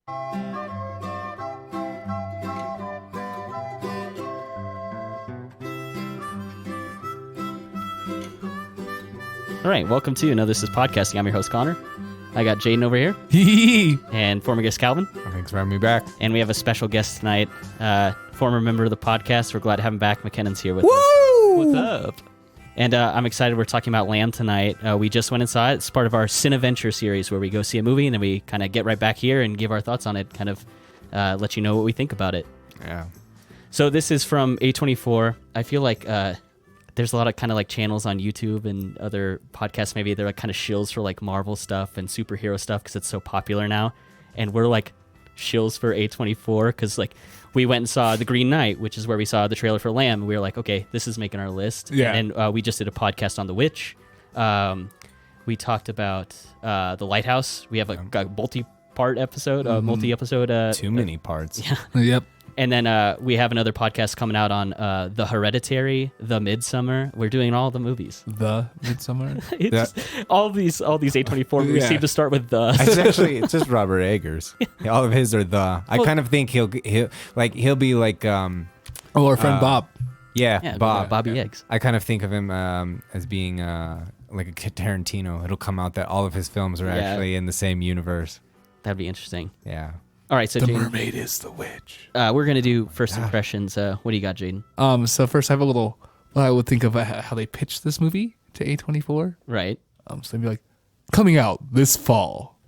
All right, welcome to No This Is Podcasting. I'm your host, Connor. I got Jaden over here. And former guest, Calvin. Thanks for having me back. And we have a special guest tonight, former member of the podcast. We're glad to have him back. McKinnon's here with us. What's up? And I'm excited. We're talking about Lamb tonight. We just went inside. It's part of our Cineventure series where we go see a movie and then we kind of get right back here and give our thoughts on it, kind of let you know what we think about it. Yeah. So this is from A24. I feel like there's a lot of kind of like channels on YouTube and other podcasts. Maybe they're like kind of shills for like Marvel stuff and superhero stuff because it's so popular now. And we're like shills for A24 because like we went and saw The Green Knight, which is where we saw the trailer for Lamb. And we were like, okay, this is making our list. Yeah. And then we just did a podcast on The Witch. We talked about The Lighthouse. We have a multi-part episode, multi-episode. Too many parts. Yeah. Yep. And then we have another podcast coming out on The Hereditary, The Midsummer. We're doing all the movies. The Midsummer? All these A24 movies seem to start with the. It's just Robert Eggers. All of his are the. I kind of think he'll be like our friend Bob. Yeah, Bob. Bobby Eggs. I kind of think of him as being like a Tarantino. It'll come out that all of his films are actually in the same universe. That'd be interesting. Yeah. All right, so the Jaden, mermaid is the witch. We're gonna do first impressions. What do you got, Jaden? So first, I have a little. I would think of how they pitched this movie to A24. Right. So they'd be like, coming out this fall,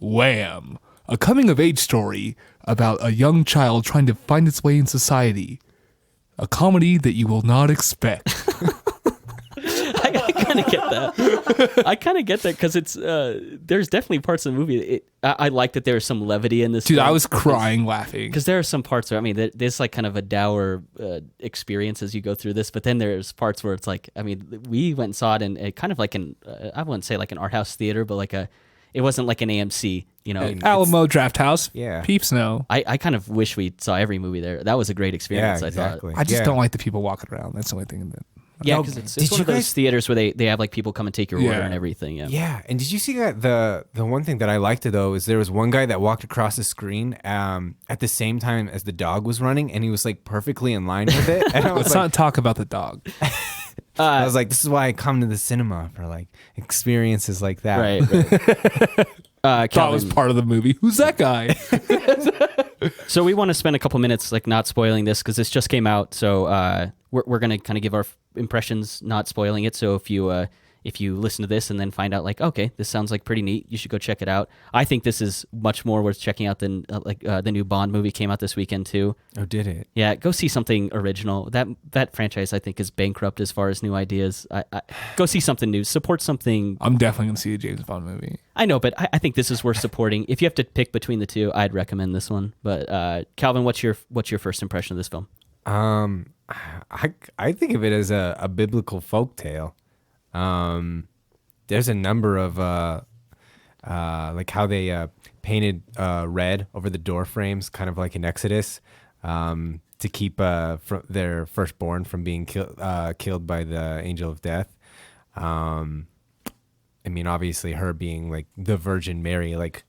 Wham! A coming-of-age story about a young child trying to find its way in society. A comedy that you will not expect. I kind of get that. I kind of get that because it's there's definitely parts of the movie. I like that there's some levity in this. Dude, film I was crying laughing. Because there are some parts where, I mean, there's like kind of a dour experience as you go through this, but then there's parts where it's like, I mean, we went and saw it in a kind of like I wouldn't say like an art house theater, but like it wasn't like an AMC, you know. Alamo Draft House. Yeah. Peeps know. I kind of wish we saw every movie there. That was a great experience, Yeah, exactly. I just don't like the people walking around. That's the only thing that. Yeah, because it's one of those theaters where they have like people come and take your order and everything. Yeah. Yeah, and did you see that the one thing that I liked though is there was one guy that walked across the screen at the same time as the dog was running, and he was like perfectly in line with it. And I was Let's not talk about the dog. I was like, this is why I come to the cinema for like experiences like that. Right. That was part of the movie. Who's that guy? So we want to spend a couple minutes like not spoiling this because this just came out. So we're going to kind of give our impressions, not spoiling it. So if you listen to this and then find out like, okay, this sounds like pretty neat, you should go check it out. I think this is much more worth checking out than the new Bond movie came out this weekend too. Oh, did it? Yeah, go see something original. That franchise I think is bankrupt as far as new ideas. Go see something new. Support something. I'm definitely going to see a James Bond movie. I know, but I think this is worth supporting. If you have to pick between the two, I'd recommend this one. But Calvin, what's your first impression of this film? I think of it as a biblical folktale. There's a number of like how they painted red over the door frames, kind of like in Exodus, to keep their firstborn from being killed by the angel of death. I mean, obviously, her being like the Virgin Mary, like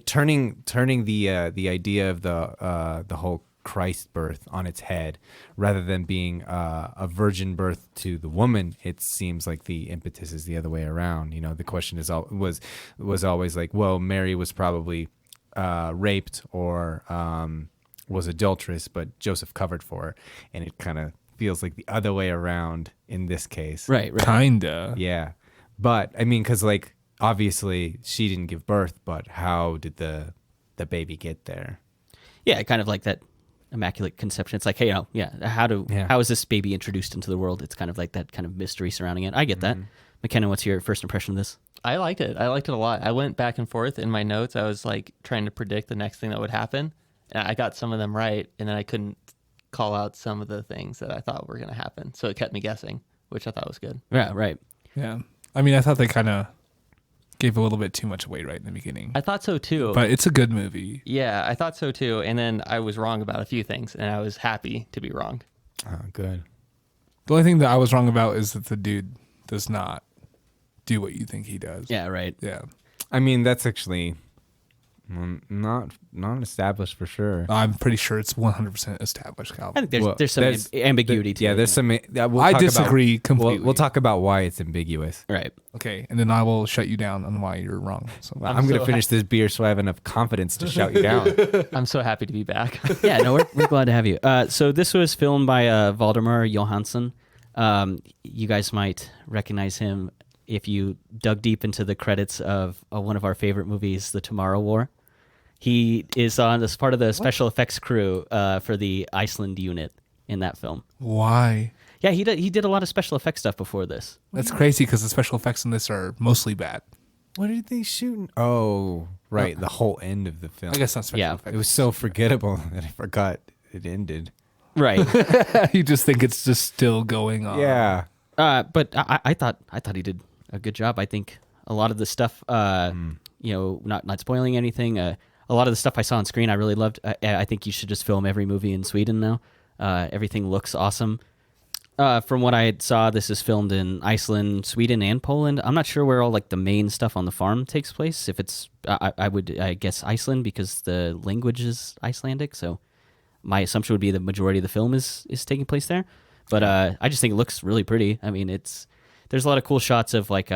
turning the idea of the whole Christ birth on its head, rather than being a virgin birth to the woman. It seems like the impetus is the other way around. You know, the question was always like, well, Mary was probably raped or was adulterous, but Joseph covered for her, and it kind of feels like the other way around in this case. Right. Kinda. Yeah, but I mean, because like obviously she didn't give birth, but how did the baby get there? Yeah, kind of like that immaculate conception. It's like, hey, how is this baby introduced into the world? It's kind of like that kind of mystery surrounding it. I get that. McKenna, what's your first impression of this? I liked it. I liked it a lot. I went back and forth in my notes. I was like trying to predict the next thing that would happen. And I got some of them right, and then I couldn't call out some of the things that I thought were going to happen. So it kept me guessing, which I thought was good. Yeah, right. Yeah. I mean, I thought they kind of gave a little bit too much away right in the beginning. I thought so too. But it's a good movie. Yeah, I thought so too. And then I was wrong about a few things, and I was happy to be wrong. Oh, good. The only thing that I was wrong about is that the dude does not do what you think he does. Yeah, right. Yeah. I mean, that's actually Not established for sure. I'm pretty sure it's 100% established, I Calvin. think there's some ambiguity to it. Yeah, there's some. We'll I talk disagree about, completely. We'll talk about why it's ambiguous. Right. Okay, and then I will shut you down on why you're wrong. So I'm going to finish this beer so I have enough confidence to shout you down. I'm so happy to be back. Yeah, no, we're glad to have you. So this was filmed by Valdimar Jóhannsson. You guys might recognize him if you dug deep into the credits of one of our favorite movies, The Tomorrow War. He is on as part of the special effects crew for the Iceland unit in that film. why? Yeah, he did a lot of special effects stuff before this. That's crazy because the special effects in this are mostly bad. What did they shoot? Oh, right. The whole end of the film. I guess not special Yeah. effects. It was so forgettable that I forgot it ended. Right. You just think it's just still going on. Yeah. But I thought he did a good job. I think a lot of the stuff, not spoiling anything. A lot of the stuff I saw on screen, I really loved. I think you should just film every movie in Sweden now. Everything looks awesome. From what I saw, this is filmed in Iceland, Sweden, and Poland. I'm not sure where all like the main stuff on the farm takes place. If it's, I guess Iceland because the language is Icelandic. So my assumption would be the majority of the film is taking place there. But I just think it looks really pretty. I mean, there's a lot of cool shots of like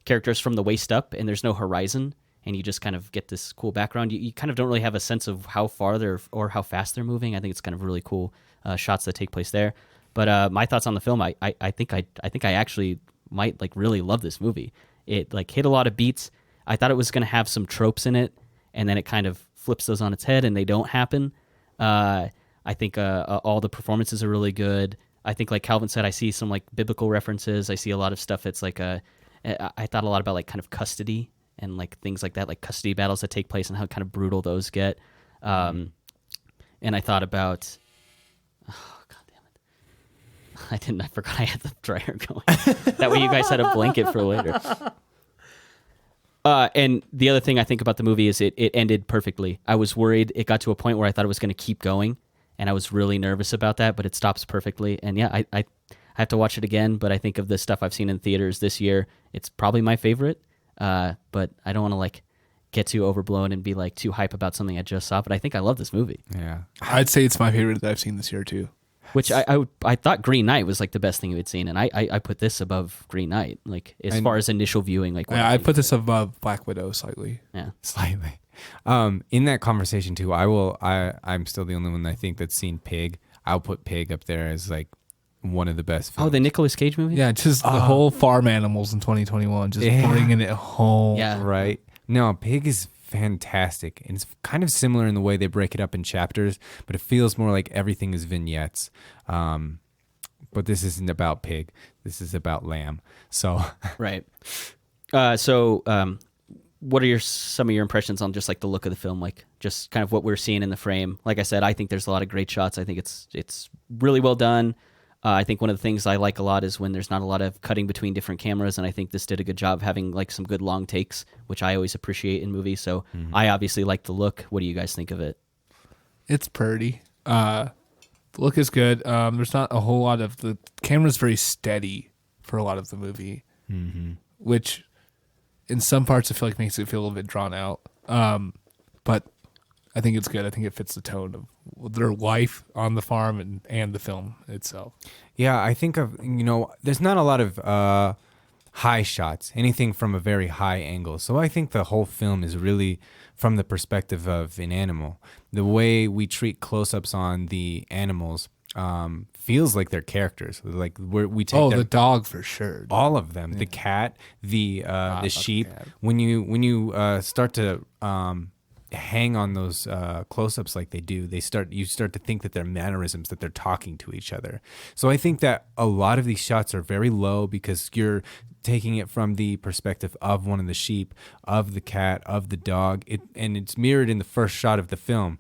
characters from the waist up, and there's no horizon, and you just kind of get this cool background. You kind of don't really have a sense of how far they're or how fast they're moving. I think it's kind of really cool shots that take place there. But my thoughts on the film, I think I actually might like really love this movie. It like hit a lot of beats. I thought it was going to have some tropes in it, and then it kind of flips those on its head, and they don't happen. I think all the performances are really good. I think, like Calvin said, I see some like biblical references. I see a lot of stuff that's like I thought a lot about like kind of custody and like things like that, like custody battles that take place and how kind of brutal those get. And I thought about, oh god damn it, I forgot I had the dryer going. That way you guys had a blanket for later. And the other thing I think about the movie is it ended perfectly. I was worried it got to a point where I thought it was going to keep going, and I was really nervous about that, but it stops perfectly. And yeah, I have to watch it again, but I think of the stuff I've seen in theaters this year, it's probably my favorite. But I don't want to like get too overblown and be like too hype about something I just saw, but I think I love this movie. Yeah. I'd say it's my favorite that I've seen this year too. Which I thought Green Knight was like the best thing we'd seen, and I put this above Green Knight, like as far as initial viewing. Like I put this above Black Widow slightly. yeah. Slightly. In that conversation too, I'm still the only one that I think that's seen Pig. I'll put Pig up there as like one of the best films. Oh, the Nicolas Cage movie? Yeah, just the whole farm animals in 2021, just bringing it home. Yeah. Right. No, Pig is fantastic, and it's kind of similar in the way they break it up in chapters, but it feels more like everything is vignettes. But this isn't about Pig. This is about lamb. So Right. What are some of your impressions on just like the look of the film, like just kind of what we're seeing in the frame? Like I said, I think there's a lot of great shots. I think it's really well done. I think one of the things I like a lot is when there's not a lot of cutting between different cameras, and I think this did a good job having like some good long takes, which I always appreciate in movies. So I obviously like the look. What do you guys think of it? It's pretty. The look is good. There's not a whole lot of the camera's very steady for a lot of the movie, which in some parts I feel like makes it feel a little bit drawn out. But I think it's good. I think it fits the tone of their life on the farm and the film itself. yeah, I think there's not a lot of high shots, anything from a very high angle. So I think the whole film is really from the perspective of an animal. The way we treat close-ups on the animals feels like they're characters. Like we take the dog for sure. all of them, the cat, the sheep. cat. When you start to hang on those close-ups like they do, you start to think that they're mannerisms, that they're talking to each other. So I think that a lot of these shots are very low because you're taking it from the perspective of one of the sheep, of the cat, of the dog, and it's mirrored in the first shot of the film.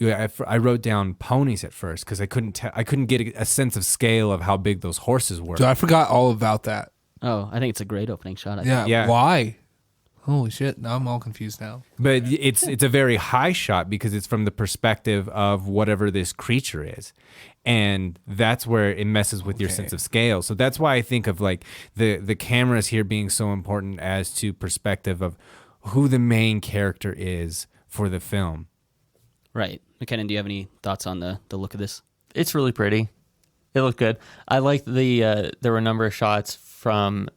I wrote down ponies at first because I couldn't get a sense of scale of how big those horses were. So I forgot all about that. Oh, I think it's a great opening shot. I think. Yeah. Yeah. Why? Holy shit! Now I'm all confused now. But it's a very high shot because it's from the perspective of whatever this creature is. And that's where it messes with your sense of scale. So that's why I think of like the cameras here being so important as to perspective of who the main character is for the film. Right. McKinnon, do you have any thoughts on the look of this? It's really pretty. It looked good. I liked there were a number of shots from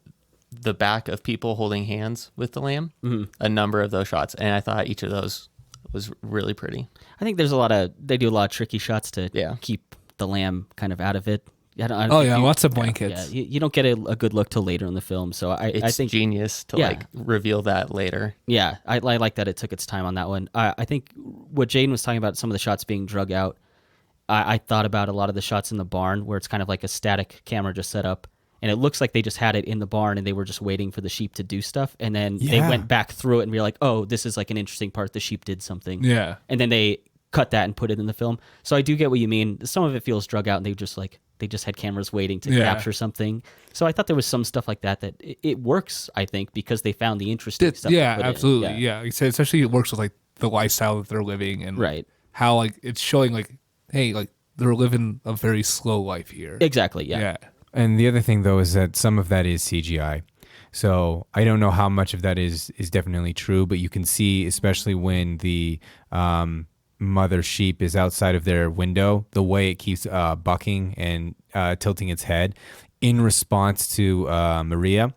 the back of people holding hands with the lamb. Mm-hmm. A number of those shots, and I thought each of those was really pretty. I think they do a lot of tricky shots to keep the lamb kind of out of it. Lots of blankets. Yeah, you don't get a good look till later in the film, so I think genius to like reveal that later. Yeah, I like that it took its time on that one. I think what Jaden was talking about, some of the shots being drug out, I thought about a lot of the shots in the barn where it's kind of like a static camera just set up, and it looks like they just had it in the barn and they were just waiting for the sheep to do stuff, and then they went back through it and be like, oh, this is like an interesting part. The sheep did something. Yeah. And then they cut that and put it in the film. So I do get what you mean. Some of it feels drug out and they just had cameras waiting to capture something. So I thought there was some stuff like that it works, I think, because they found the interesting stuff. Yeah, absolutely. Yeah. Especially it works with like the lifestyle that they're living and how like it's showing like, hey, like they're living a very slow life here. Exactly. Yeah. And the other thing though is that some of that is CGI. So I don't know how much of that is definitely true, but you can see, especially when the mother sheep is outside of their window, the way it keeps bucking and tilting its head in response to Maria,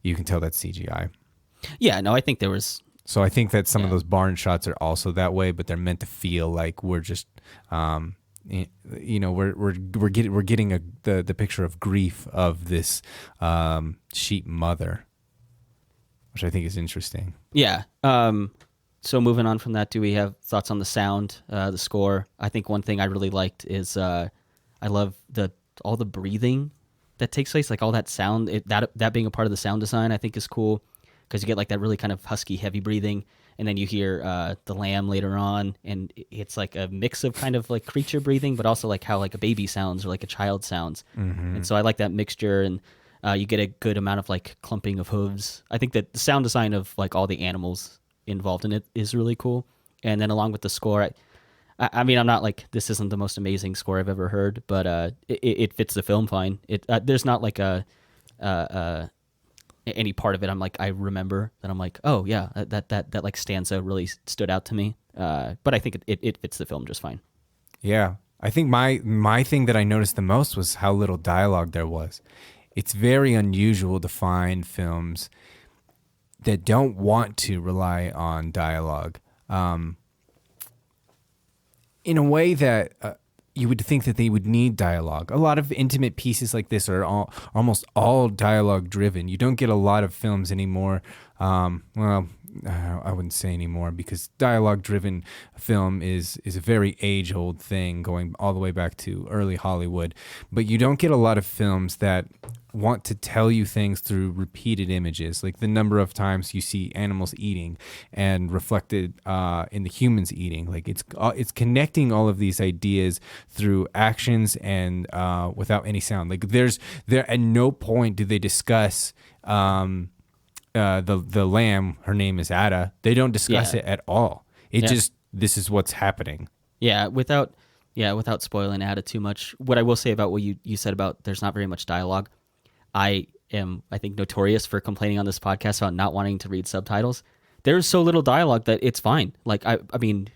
you can tell that's CGI. Yeah, no, I think there was. So I think that some of those barn shots are also that way, but they're meant to feel like we're just, we're getting the picture of grief of this sheep mother, which I think is interesting. Yeah. So moving on from that, do we have thoughts on the sound, the score? I think one thing I really liked is I love all the breathing that takes place, like all that sound. That being a part of the sound design, I think is cool because you get like that really kind of husky, heavy breathing, and then you hear the lamb later on, and it's like a mix of kind of like creature breathing, but also like how like a baby sounds or like a child sounds. Mm-hmm. And so I like that mixture, and you get a good amount of like clumping of hooves. I think that the sound design of like all the animals involved in it is really cool. And then along with the score, I mean, I'm not like, this isn't the most amazing score I've ever heard, but it fits the film fine. There's not like any part of it I'm like, I remember that I'm like, oh yeah, that like stanza really stood out to me. But I think it fits the film just fine. Yeah. I think my thing that I noticed the most was how little dialogue there was. It's very unusual to find films that don't want to rely on dialogue in a way that you would think that they would need dialogue. A lot of intimate pieces like this are almost all dialogue driven. You don't get a lot of films anymore. I wouldn't say anymore because dialogue driven film is a very age old thing going all the way back to early Hollywood. But you don't get a lot of films that want to tell you things through repeated images, like the number of times you see animals eating and reflected in the humans eating. Like it's connecting all of these ideas through actions and without any sound. Like there at no point do they discuss the lamb. Her name is Ada. They don't discuss it at all. Just this is what's happening. Yeah, without spoiling Ada too much. What I will say about what you said about there's not very much dialogue. I think, notorious for complaining on this podcast about not wanting to read subtitles. There's so little dialogue that it's fine. Like, I mean,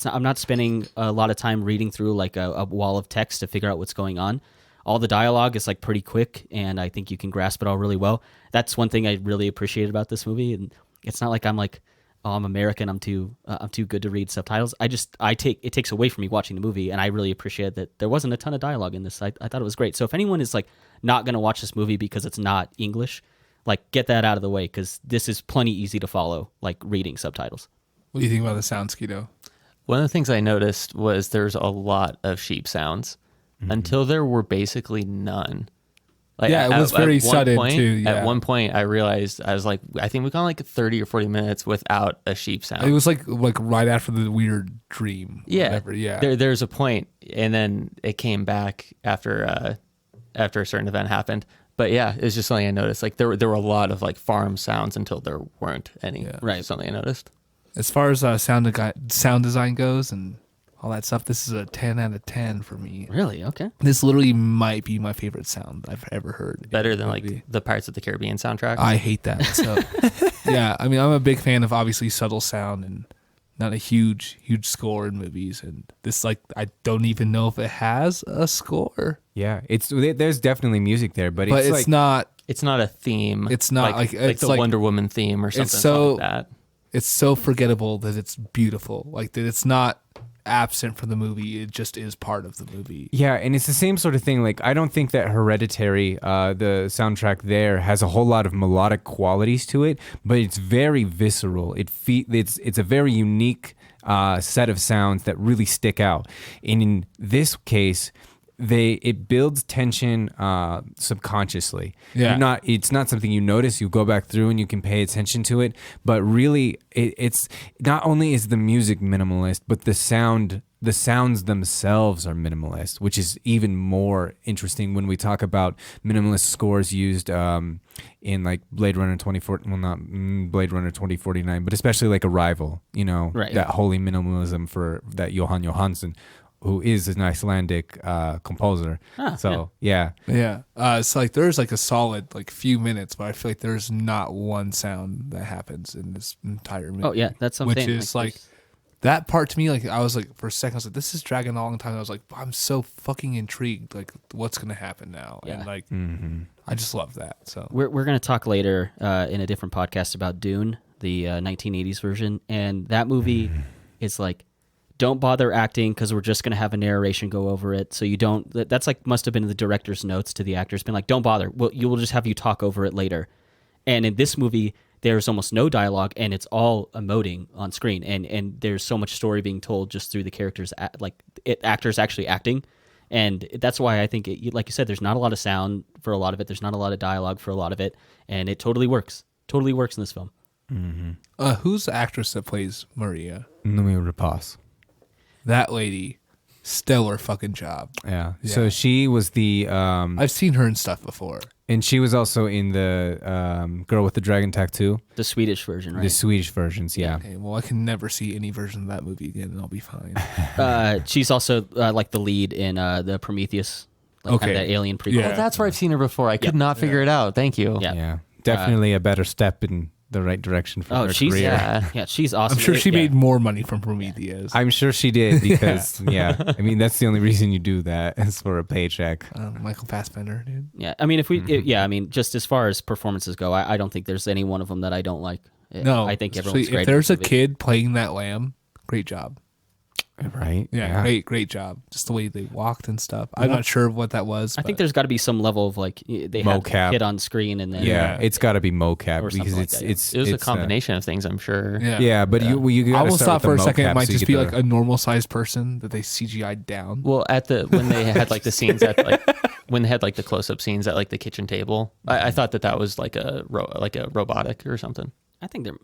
I'm not spending a lot of time reading through like a wall of text to figure out what's going on. All the dialogue is like pretty quick, and I think you can grasp it all really well. That's one thing I really appreciate about this movie. And it's not like I'm like, oh, I'm American, I'm too good to read subtitles. It takes away from me watching the movie, and I really appreciate that there wasn't a ton of dialogue in this. I thought it was great. So if anyone is like not going to watch this movie because it's not English, like get that out of the way, because this is plenty easy to follow, like reading subtitles. What do you think about the sound, Skeeto? One of the things I noticed was there's a lot of sheep sounds until there were basically none. Like, it was very sudden too. Yeah. At one point, I realized I was like, I think we gone like 30 or 40 minutes without a sheep sound. It was like right after the weird dream. Yeah, whatever. Yeah. There's a point, and then it came back after a certain event happened. But yeah, it's just something I noticed. Like there were a lot of like farm sounds until there weren't any. Yeah. Right, something I noticed. As far as sound design goes and all that stuff, this is a 10 out of 10 for me. Really? Okay. This literally might be my favorite sound I've ever heard. Better than like the Pirates of the Caribbean soundtrack? I hate that. So yeah, I mean, I'm a big fan of obviously subtle sound and not a huge score in movies, and this like I don't even know if it has a score. Yeah, there's definitely music there, but But it's it's like, not. It's not a theme. It's not like like it's the like Wonder Woman theme or something so- like that. It's so forgettable that it's beautiful. Like that it's not absent from the movie. It just is part of the movie. yeah, and it's the same sort of thing. Like, I don't think that Hereditary, the soundtrack there, has a whole lot of melodic qualities to it, but it's very visceral. It's a very unique set of sounds that really stick out. And in this case, it builds tension subconsciously. Yeah. It's not something you notice. You go back through and you can pay attention to it. But really, it's not only is the music minimalist, but the sounds themselves are minimalist, which is even more interesting when we talk about minimalist scores used in like Blade Runner 2049. Well, not Blade Runner 2049, but especially like Arrival. Right. That holy minimalism for that Jóhann Jóhannsson, who is an Icelandic composer. So yeah. It's like there's like a solid like few minutes, but I feel like there's not one sound that happens in this entire movie. Oh yeah, that's something. Which is like that part to me. Like I was like for a second, I was like, this is dragging a long time. I was like, I'm so fucking intrigued. Like what's gonna happen now? Yeah. And like I just love that. So We're going to talk later in a different podcast about Dune, the 1980s version, and that movie is like, don't bother acting because we're just going to have a narration go over it. So you don't. That's like must have been the director's notes to the actors, been like, don't bother. We'll just have you talk over it later. And in this movie, there's almost no dialogue, and it's all emoting on screen, and there's so much story being told just through the characters, actors actually acting. And that's why I think, like you said, there's not a lot of sound for a lot of it. There's not a lot of dialogue for a lot of it. And it totally works. Totally works in this film. who's the actress that plays Maria? Noomi Rapace. That lady, stellar fucking job. Yeah. Yeah. So she was the I've seen her in stuff before. and she was also in the Girl with the Dragon Tattoo, The Swedish version, right? the Swedish versions. Yeah. Okay, well, I can never see any version of that movie again, and I'll be fine. She's also like the lead in the Prometheus, like kind of Okay. that alien prequel. Yeah. Oh, that's where I've seen her before. I could not figure it out. Thank you. Yeah. Yeah. Definitely a better step in the right direction for Oh, her she's career. yeah, she's awesome. I'm sure she Yeah. made more money from Prometheus. I'm sure she did because I mean that's the only reason you do that is for a paycheck. Michael Fassbender, dude. Yeah, I mean, if we, I mean, just as far as performances go, I don't think there's any one of them that I don't like. No, I think especially everyone's great. If there's a in this movie. kid playing that lamb, great job. Right? Yeah, great job. Just the way they walked and stuff. I'm not sure what that was. I think but- there's got to be some level of like they had Mocap. the kid on screen and then Yeah, it's got to be mocap Or because something like it's that, yeah. it's It was it's, a combination of things, I'm sure. Yeah, but you I gotta almost start thought for with a the second it mocap might so you just get be the- like a normal sized person that they CGI'd down. Well, when they had like the scenes at like when they had like the close up scenes at like the kitchen table, I thought that was like a robotic or something. I think they're.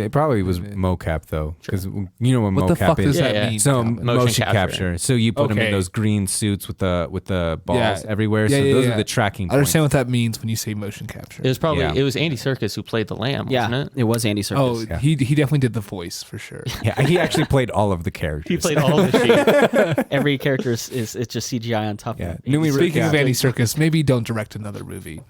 It probably was mocap though, because you know what What the mocap fuck is. does Yeah, that yeah. mean? So Calvin? motion capture. capture. So you put them in Okay. those green suits with the balls everywhere. Yeah, so yeah, those yeah. are the tracking I understand points. what that means when you say motion capture. It was probably Yeah. it was Andy Serkis who played the lamb, Yeah, wasn't it? it was Andy Oh, Serkis. Yeah. he definitely did the voice for sure. Yeah, he actually played all of the characters. He played all of the shit. Every character is it's just CGI on top Yeah. of it. Noomi Speaking of Rapace- Andy Serkis, maybe don't direct another movie.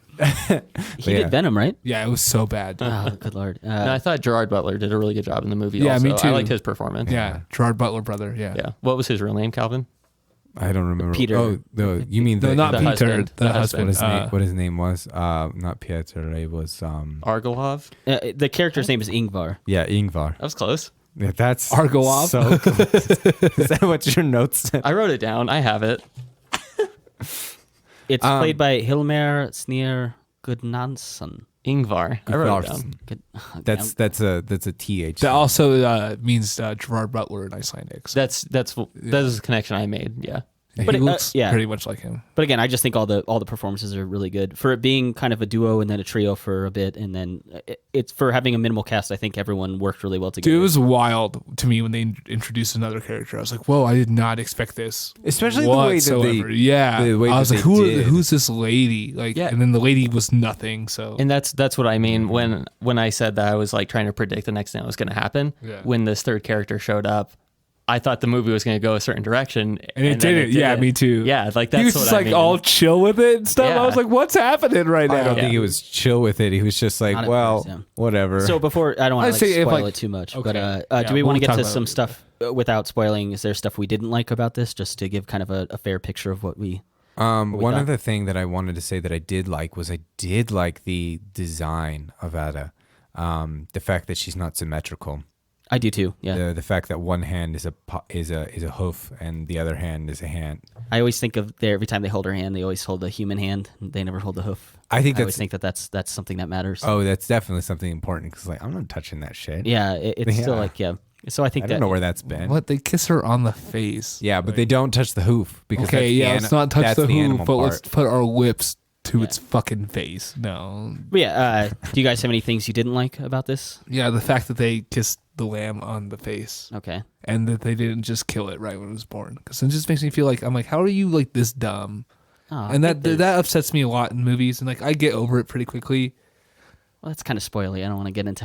He yeah. did Venom, right? Yeah, it was so bad. Oh, good lord. And I thought Gerard Butler did a really good job in the movie. Yeah, also. me too. I liked his performance. Yeah, Gerard Butler brother. Yeah. Yeah. What was his real name, Calvin? I don't remember. Peter. Oh, no, you mean No, not the Peter. husband. The The what husband. his name? What his name was? Not Pieter. It was Argolov. The character's name is Ingvar. yeah, Ingvar. That was close. Yeah, that's Argolov? So close. Is that what your notes said? I wrote it down. I have it. It's played by Hilmer Sneer Gudnansson. Ingvar. I wrote it down. Larsson. Good. That's a TH. That also means Gerard Butler in Icelandic. So That is a connection I made. Yeah. But he it- looks yeah. pretty much like him. But again, I just think all the performances are really good for it being kind of a duo and then a trio for a bit, and then it's for having a minimal cast. I think everyone worked really well together. Dude, it was wild to me when they introduced another character. I was like, "Whoa, I did not expect this." Especially the way that they- whatsoever. Yeah, the way I was that like, they did. "Who's this lady?" Like, Yeah. and then the lady was nothing. So And that's what I mean when I said that I was like trying to predict the next thing that was going to happen. Yeah. When this third character showed up, I thought the movie was going to go a certain direction, And it then didn't. Yeah, me too. Yeah, like that's he was what just I like mean. all chill with it and stuff. Yeah. I was like, what's happening right I now? don't Yeah. think he was chill with it. He was just like, Not at well, first, yeah. whatever. So before, I don't want I'd to say if, spoil like- it too much, Okay. but Yeah, do we want we'll to get talk to about some it. stuff without spoiling? Is there stuff we didn't like about this, just to give kind of a fair picture of what we? One thought. other thing that I wanted to say that I did like was I did like the design of Ada. The fact that she's not symmetrical. I do too. Yeah, The fact that one hand is a hoof and the other hand is a hand. I always think of every time they hold her hand, they always hold the human hand. They never hold the hoof. I think I always that's think that's something that matters. oh, that's definitely something important because like I'm not touching that shit. Yeah, it's still Yeah. like So I think I that don't know where that's been. What? They kiss her on the face. Yeah, but they don't touch the hoof because Okay, that's yeah, the let's not touch that's the animal hoof, but let's part. put our lips to its fucking face. No. But yeah, do you guys have any things you didn't like about this? Yeah, the fact that they kissed the lamb on the face Okay. and that they didn't just kill it right when it was born. Because it just makes me feel like, I'm like, how are you like this dumb? Oh, I And think that upsets me a lot in movies. And like, I get over it pretty quickly. well, that's kind of spoily. I don't want to get into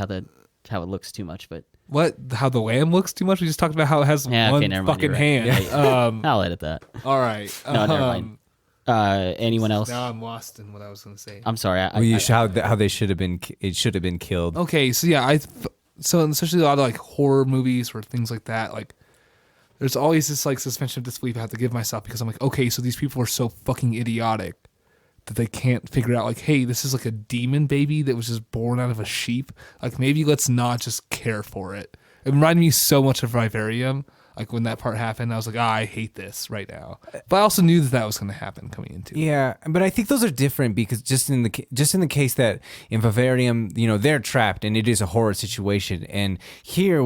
how it looks too much, but What? How the lamb looks too much? We just talked about how it has Yeah, one okay, never mind, fucking you're hand. right. Yeah, All I'll edit that. right. No, never mind. Anyone else? Now I'm lost in what I was going to say. I'm sorry. How they should have been. It should have been killed. Okay, so yeah, so especially a lot of like horror movies or things like that, like there's always this like suspension of disbelief I have to give myself because I'm like, okay, so these people are so fucking idiotic that they can't figure out like, hey, this is like a demon baby that was just born out of a sheep. Like maybe let's not just care for it. It reminded me so much of Vivarium. Like when that part happened, I was like, I hate this right now. But I also knew that was going to happen coming into it. Yeah, but I think those are different because just in the case that in Vivarium, they're trapped and it is a horror situation, and here,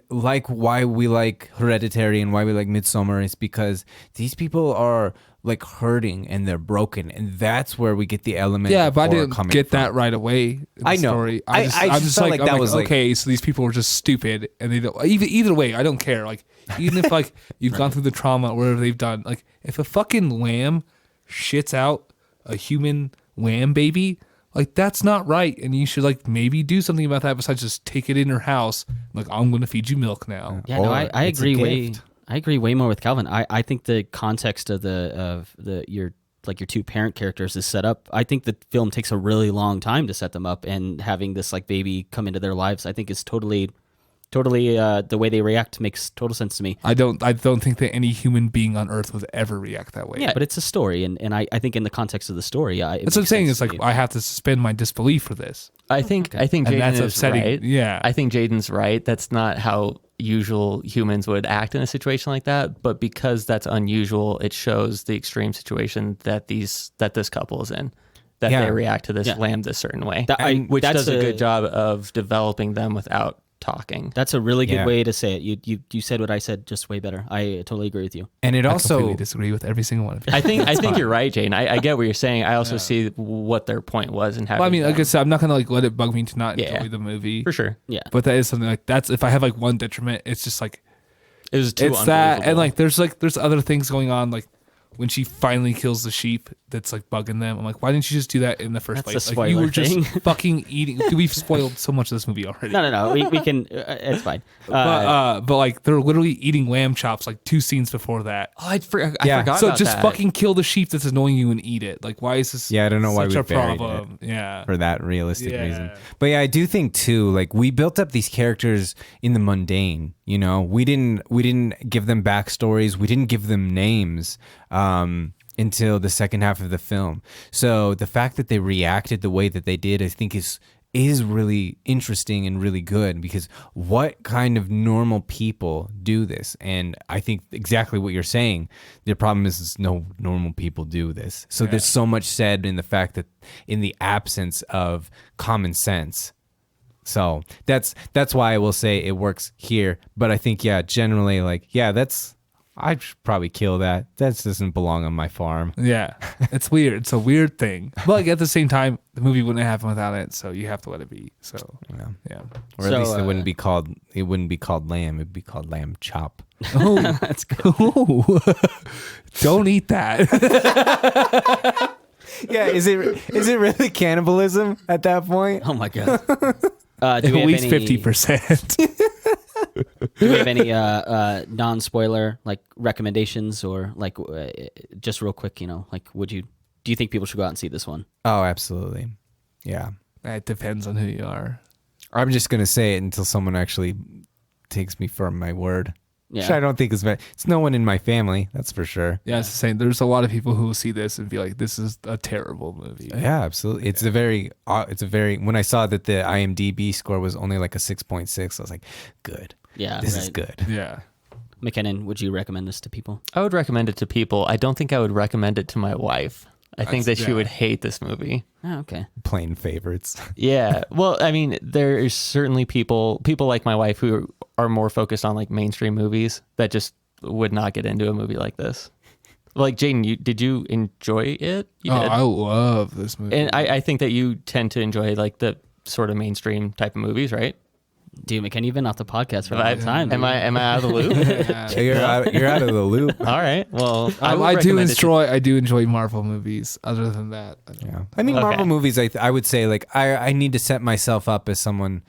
like why we like Hereditary and why we like Midsommar is because these people are like hurting and they're broken, and that's where we get the element. Yeah, of but I horror didn't coming get from. that right away. In the I know. Story. I just felt like that was like- okay. So these people were just stupid, and they don't. Either way, I don't care. Like even if like you've gone through the trauma or whatever they've done, like if a fucking lamb shits out a human lamb baby, like that's not right, and you should like maybe do something about that besides just take it in her house. Like I'm going to feed you milk now. Yeah, no, Or I it's a agree way. gift. I agree way more with Calvin. I think the context of your two parent characters is set up. I think the film takes a really long time to set them up, and having this like baby come into their lives, I think is totally the way they react makes total sense to me. I don't think that any human being on Earth would ever react that way. Yeah, but it's a story, and I think in the context of the story, yeah, That's what I'm saying. It's like I have to suspend my disbelief for this. I think And Jaden that's is upsetting. right. Yeah. I think Jaden's right. That's not how usual humans would act in a situation like that. But because that's unusual, it shows the extreme situation that this couple is in. That Yeah. they react to this Yeah. lamb a certain way, Which does a good job of developing them without talking. That's a really good Yeah. way to say it. You said what I said just way better. I totally agree with you. And it I also completely disagree with every single one of you. I think you're right, Jaden. I get what you're saying. I also see what their point was and having. Well, I mean, like I them. said, I'm not gonna like let it bug me to not Yeah. enjoy the movie. For sure. Yeah. But that is something like that's if I have like one detriment, it's just like It was too it's that, and unbelievable. there's other things going on, like when she finally kills the sheep that's like bugging them. I'm like, why didn't you just do that in the first That's place? a Like you spoiler were just thing. fucking eating. Dude, we've spoiled so much of this movie already. No. We can. It's fine. But like they're literally eating lamb chops like 2 scenes before that. I forgot So about just that. fucking kill the sheep that's annoying you and eat it. Like why is this? Yeah, I don't know why such we a buried problem. Yeah. for that realistic Yeah. reason. But yeah, I do think too, like we built up these characters in the mundane, we didn't give them backstories, we didn't give them names until the second half of the film. So the fact that they reacted the way that they did, I think is really interesting and really good, because what kind of normal people do this? And I think exactly what you're saying. The problem is no normal people do this. So there's so much said in the fact that in the absence of common sense. So that's why I will say it works here. But I think, generally, I'd probably kill that. That doesn't belong on my farm. Yeah, it's weird. It's a weird thing. But like at the same time, the movie wouldn't happen without it, so you have to let it be. So yeah. Or at So, least it wouldn't be called lamb. It'd be called lamb chop. Oh, that's good. Don't eat that. Yeah, is it really cannibalism at that point? Oh my god. Do At we have least any- 50%. Do we have any non-spoiler like recommendations or like just real quick? Like do you think people should go out and see this one? Oh, absolutely. Yeah. It depends on who you are. I'm just gonna say it until someone actually takes me for my word. Yeah. Which I don't think is very. It's no one in my family, that's for sure. Yeah, it's the same. There's a lot of people who will see this and be like, "This is a terrible movie." Yeah, absolutely. It's a very. When I saw that the IMDb score was only like a 6.6, I was like, "Good. Yeah, this right. is good." Yeah. McKinnon, would you recommend this to people? I would recommend it to people. I don't think I would recommend it to my wife. I think that she would hate this movie. Oh, okay. Plain favorites. Yeah. Well, I mean, there is certainly people like my wife who are more focused on like mainstream movies that just would not get into a movie like this. Like Jaden, did you enjoy it? You did. I love this movie. And I think that you tend to enjoy like the sort of mainstream type of movies, right? Dude, McKinnon, you've been off the podcast for a long time. Am I out of the loop? You're out of the loop. All right. Well, I do enjoy Marvel movies. Other than that, Yeah. I mean, Okay. Marvel movies, I would say, like, I need to set myself up as someone,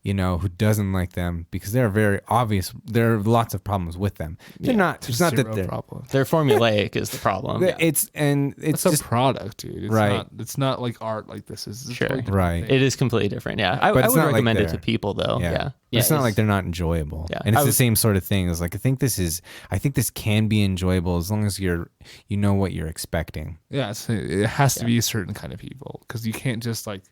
who doesn't like them because they're very obvious. There are lots of problems with them. They're not, it's not that zero they're, problem. they're formulaic is the problem. it's It's just, a product, dude. It's Right. It's not like art like this. It's a Sure. totally different Right. thing. It is completely different. Yeah. I But it's would not like recommend it they're- to people though. Yeah. it's not it's- like they're not enjoyable. Yeah. And it's I the would- same sort of thing. It's like, I think this can be enjoyable as long as you know what you're expecting. Yeah, it has to be a certain kind of people because you can't just like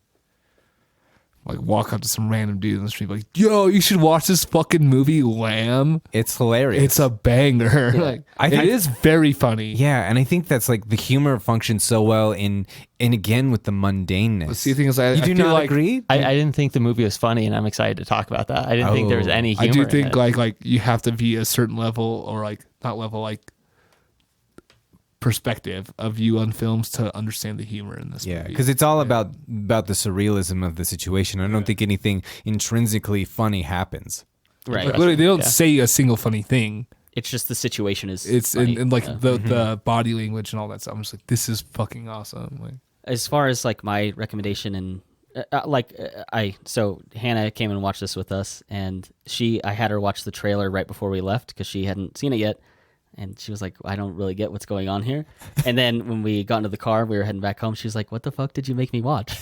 walk up to some random dude in the street like, "Yo, you should watch this fucking movie, Lamb. It's hilarious. It's a banger." Like, it is very funny. Yeah, and I think that's like the humor functions so well in again with the mundaneness. But see, the thing is, I you do feel not like agree? I didn't think the movie was funny, and I'm excited to talk about that. I didn't think there was any I humor. do in think it. like you have to be a certain level or like not level like perspective of view on films to understand the humor in this Yeah, movie. because it's all about the surrealism of the situation. I don't think anything intrinsically funny happens. Right. Like, literally, they don't say a single funny thing. It's just the situation is. It's funny. in like the body language and all that stuff. I'm just like, this is fucking awesome. Like, As far as like my recommendation and so Hannah came and watched this with us, and I had her watch the trailer right before we left because she hadn't seen it yet. And she was like, I don't really get what's going on here. And then when we got into the car, we were heading back home. She was like, what the fuck did you make me watch?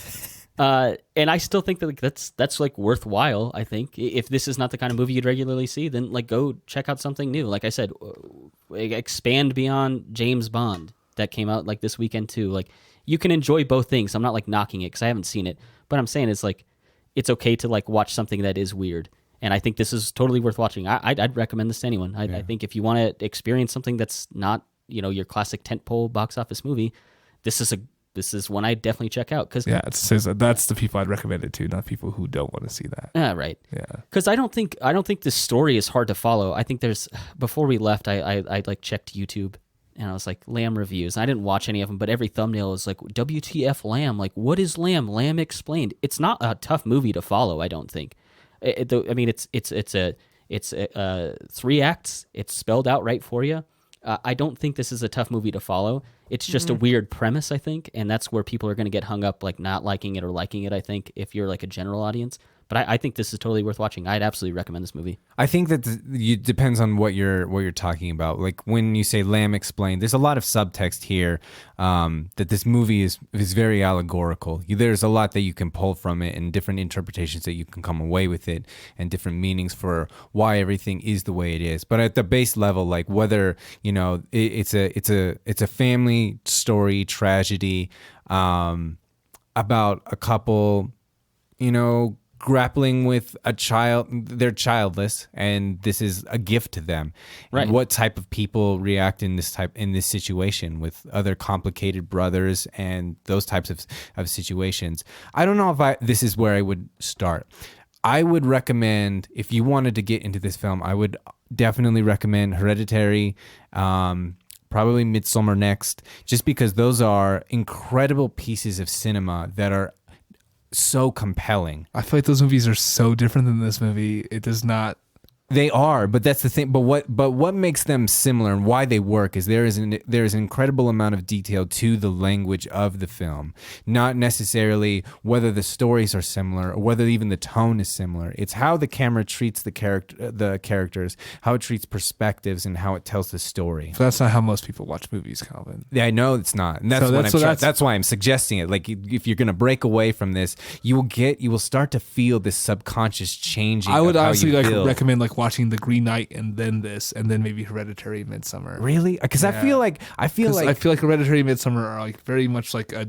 And I still think that like, that's like worthwhile. I think if this is not the kind of movie you'd regularly see, then like go check out something new. Like I said, expand beyond James Bond that came out like this weekend too. Like you can enjoy both things. I'm not like knocking it because I haven't seen it, but I'm saying it's like, it's okay to like watch something that is weird. And I think this is totally worth watching. I'd recommend this to anyone. I think if you want to experience something that's not, your classic tentpole box office movie, this is one I'd definitely check out. Cause yeah, it says that's the people I'd recommend it to, not people who don't want to see that. right. Yeah, Because I don't think this story is hard to follow. I think before we left, I like checked YouTube and I was like Lamb reviews. I didn't watch any of them, but every thumbnail is like WTF Lamb. Like what is Lamb? Lamb explained. It's not a tough movie to follow. I don't think. I mean, it's 3 acts. It's spelled out right for you. I don't think this is a tough movie to follow. It's just a weird premise, I think, and that's where people are going to get hung up, like not liking it or liking it. I think if you're like a general audience, but I think this is totally worth watching. I'd absolutely recommend this movie. I think that it depends on what you're talking about. Like when you say Lamb explained, there's a lot of subtext here that this movie is very allegorical. There's a lot that you can pull from it and different interpretations that you can come away with it and different meanings for why everything is the way it is. But at the base level, like whether it's a family story tragedy about a couple, grappling with a child. They're childless, and this is a gift to them. Right. And what type of people react in this situation with other complicated brothers and those types of situations? I don't know if this is where I would start. I would recommend, if you wanted to get into this film, I would definitely recommend Hereditary, probably Midsommar next, just because those are incredible pieces of cinema that are so compelling. I feel like those movies are so different than this movie. It does not They are, but that's the thing. But what makes them similar and why they work is there is an incredible amount of detail to the language of the film. Not necessarily whether the stories are similar or whether even the tone is similar. It's how the camera treats the characters, how it treats perspectives, and how it tells the story. So that's not how most people watch movies, Calvin. Yeah, I know it's not, and that's why I'm suggesting it. Like, if you're going to break away from this, you will start to feel this subconscious changing. I would of how honestly you feel. recommend watching The Green Knight and then this, and then maybe Hereditary, Midsummer. Really? Because I feel like Hereditary, Midsummer are very much like a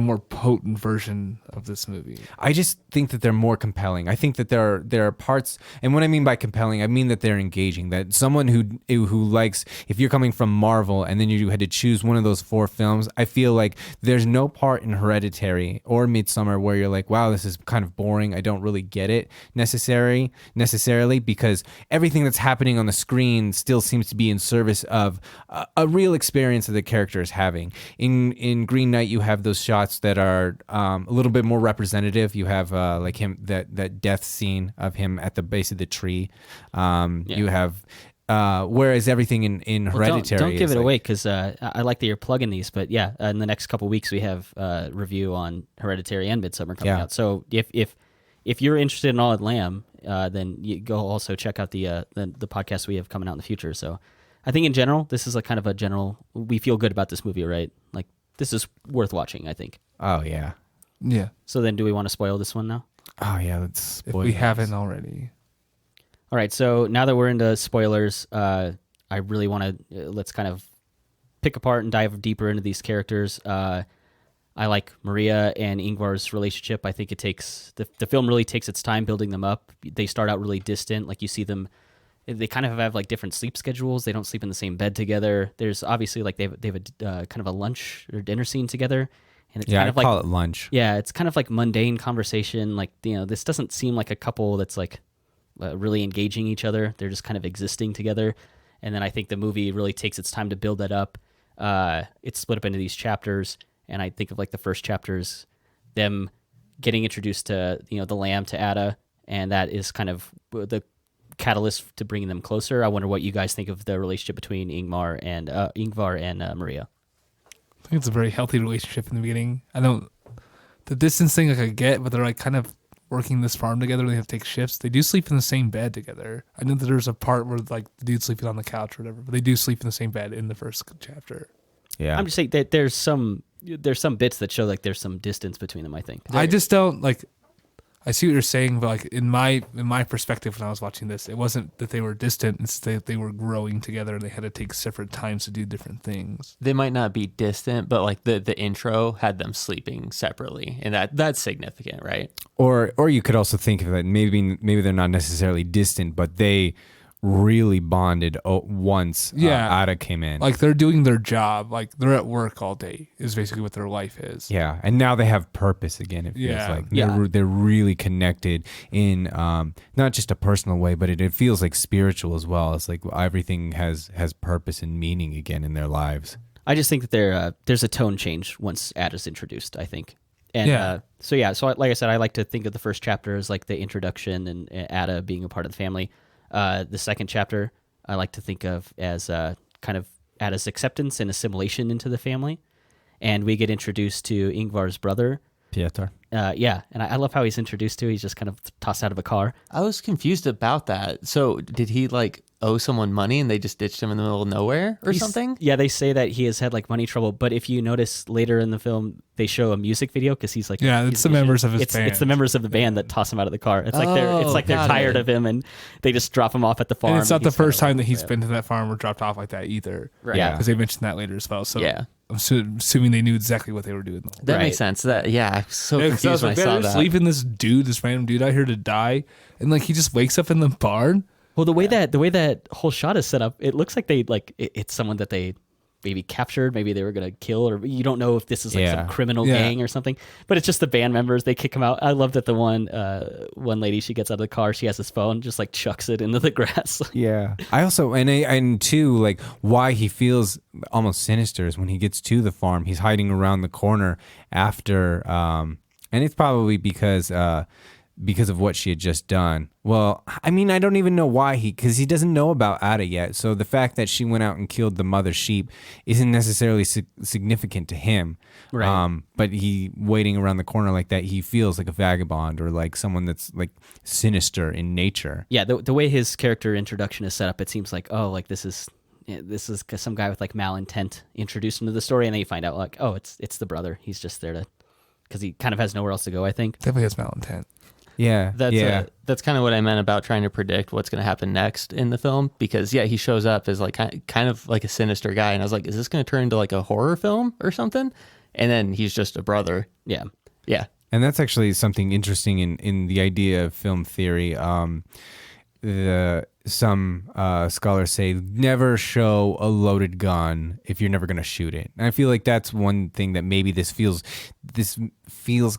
more potent version of this movie. I just think that they're more compelling. I think that there are parts, and what I mean by compelling, I mean that they're engaging. That someone who likes, if you're coming from Marvel and then you had to choose one of those 4 films, I feel like there's no part in Hereditary or Midsummer where you're like, wow, this is kind of boring. I don't really get it necessarily, because everything that's happening on the screen still seems to be in service of a real experience that the character is having. In Green Knight, you have those shots that are a little bit more representative. You have like him, that death scene of him at the base of the tree. You have whereas everything in Hereditary, don't give it away, because I like that you're plugging these. But yeah, in the next couple weeks we have a review on Hereditary and Midsummer coming out. So if you're interested in All at Lamb, then you go also check out the podcast we have coming out in the future. So I think in general, this is kind of a general. We feel good about this movie, right? Like, this is worth watching, I think. Oh, yeah. Yeah. So then do we want to spoil this one now? Oh, yeah, let's spoil if we haven't already. All right, so now that we're into spoilers, I really want to, let's kind of pick apart and dive deeper into these characters. I like Maria and Ingvar's relationship. I think it takes, the film really takes its time building them up. They start out really distant. Like, you see them, they kind of have different sleep schedules. They don't sleep in the same bed together. There's obviously they have a kind of a lunch or dinner scene together, and it's kind of call it lunch. Yeah, it's kind of like mundane conversation. Like, this doesn't seem like a couple that's really engaging each other. They're just kind of existing together, and then I think the movie really takes its time to build that up. It's split up into these chapters, and I think of the first chapters, them getting introduced to the lamb, to Ada, and that is kind of the catalyst to bringing them closer. I wonder what you guys think of the relationship between Ingvar and Maria. I think it's a very healthy relationship in the beginning. The distance thing I get, but they're kind of working this farm together. They have to take shifts. They do sleep in the same bed together. I know that there's a part where the dude's sleeping on the couch or whatever, but they do sleep in the same bed in the first chapter. Yeah, I'm just saying that there's some bits that show there's some distance between them. I think I just don't I see what you're saying, but in my perspective when I was watching this, it wasn't that they were distant, it's that they were growing together and they had to take separate times to do different things. They might not be distant, but the intro had them sleeping separately, and that's significant, right? Or you could also think of that maybe they're not necessarily distant, but they really bonded once Ada came in. They're doing their job. They're at work all day is basically what their life is. Yeah, and now they have purpose again. It feels like they're really connected in not just a personal way, but it feels like spiritual as well. It's like everything has purpose and meaning again in their lives. I just think that there's a tone change once Ada's introduced, I think. And so like I said, I like to think of the first chapter as the introduction and Ada being a part of the family. The second chapter I like to think of as kind of Ada's acceptance and assimilation into the family. And we get introduced to Ingvar's brother, Pietar. And I love how he's introduced to. He's just kind of tossed out of a car. I was confused about that. So did he owe someone money and they just ditched him in the middle of nowhere or something? Yeah, they say that he has had money trouble. But if you notice later in the film, they show a music video because he's it's the members of his band. It's the members of the band that toss him out of the car. It's they're tired of him and they just drop him off at the farm. And it's not the first time that he's been to that farm or dropped off like that either. Right. Yeah, because they mentioned that later as well. So yeah. I'm assuming they knew exactly what they were doing. That makes sense. I was so confused when I saw that. Leaving this random dude out here to die, and he just wakes up in the barn. Well, the way that whole shot is set up, it looks like they it's someone that they maybe captured, maybe they were gonna kill, or you don't know if this is some criminal gang or something. But it's just the band members. They kick him out. I love that the one lady, she gets out of the car, she has his phone, just chucks it into the grass. Yeah. I also and too why he feels almost sinister is when he gets to the farm, he's hiding around the corner after, and it's probably because because of what she had just done. Well, I mean, I don't even know why because he doesn't know about Ada yet. So the fact that she went out and killed the mother sheep isn't necessarily significant to him. Right. But he waiting around the corner like that, he feels like a vagabond or like someone that's like sinister in nature. Yeah, the way his character introduction is set up, it seems like, oh, like this is some guy with like malintent introduced him to the story, and then you find out like, oh, it's the brother. He's just there because he kind of has nowhere else to go, I think. Definitely has malintent. Yeah, That's kind of what I meant about trying to predict what's going to happen next in the film, because he shows up as like kind of like a sinister guy, and I was like, is this going to turn into like a horror film or something? And then he's just a brother. Yeah. And that's actually something interesting in the idea of film theory. Some scholars say never show a loaded gun if you're never going to shoot it. And I feel like that's one thing that maybe this feels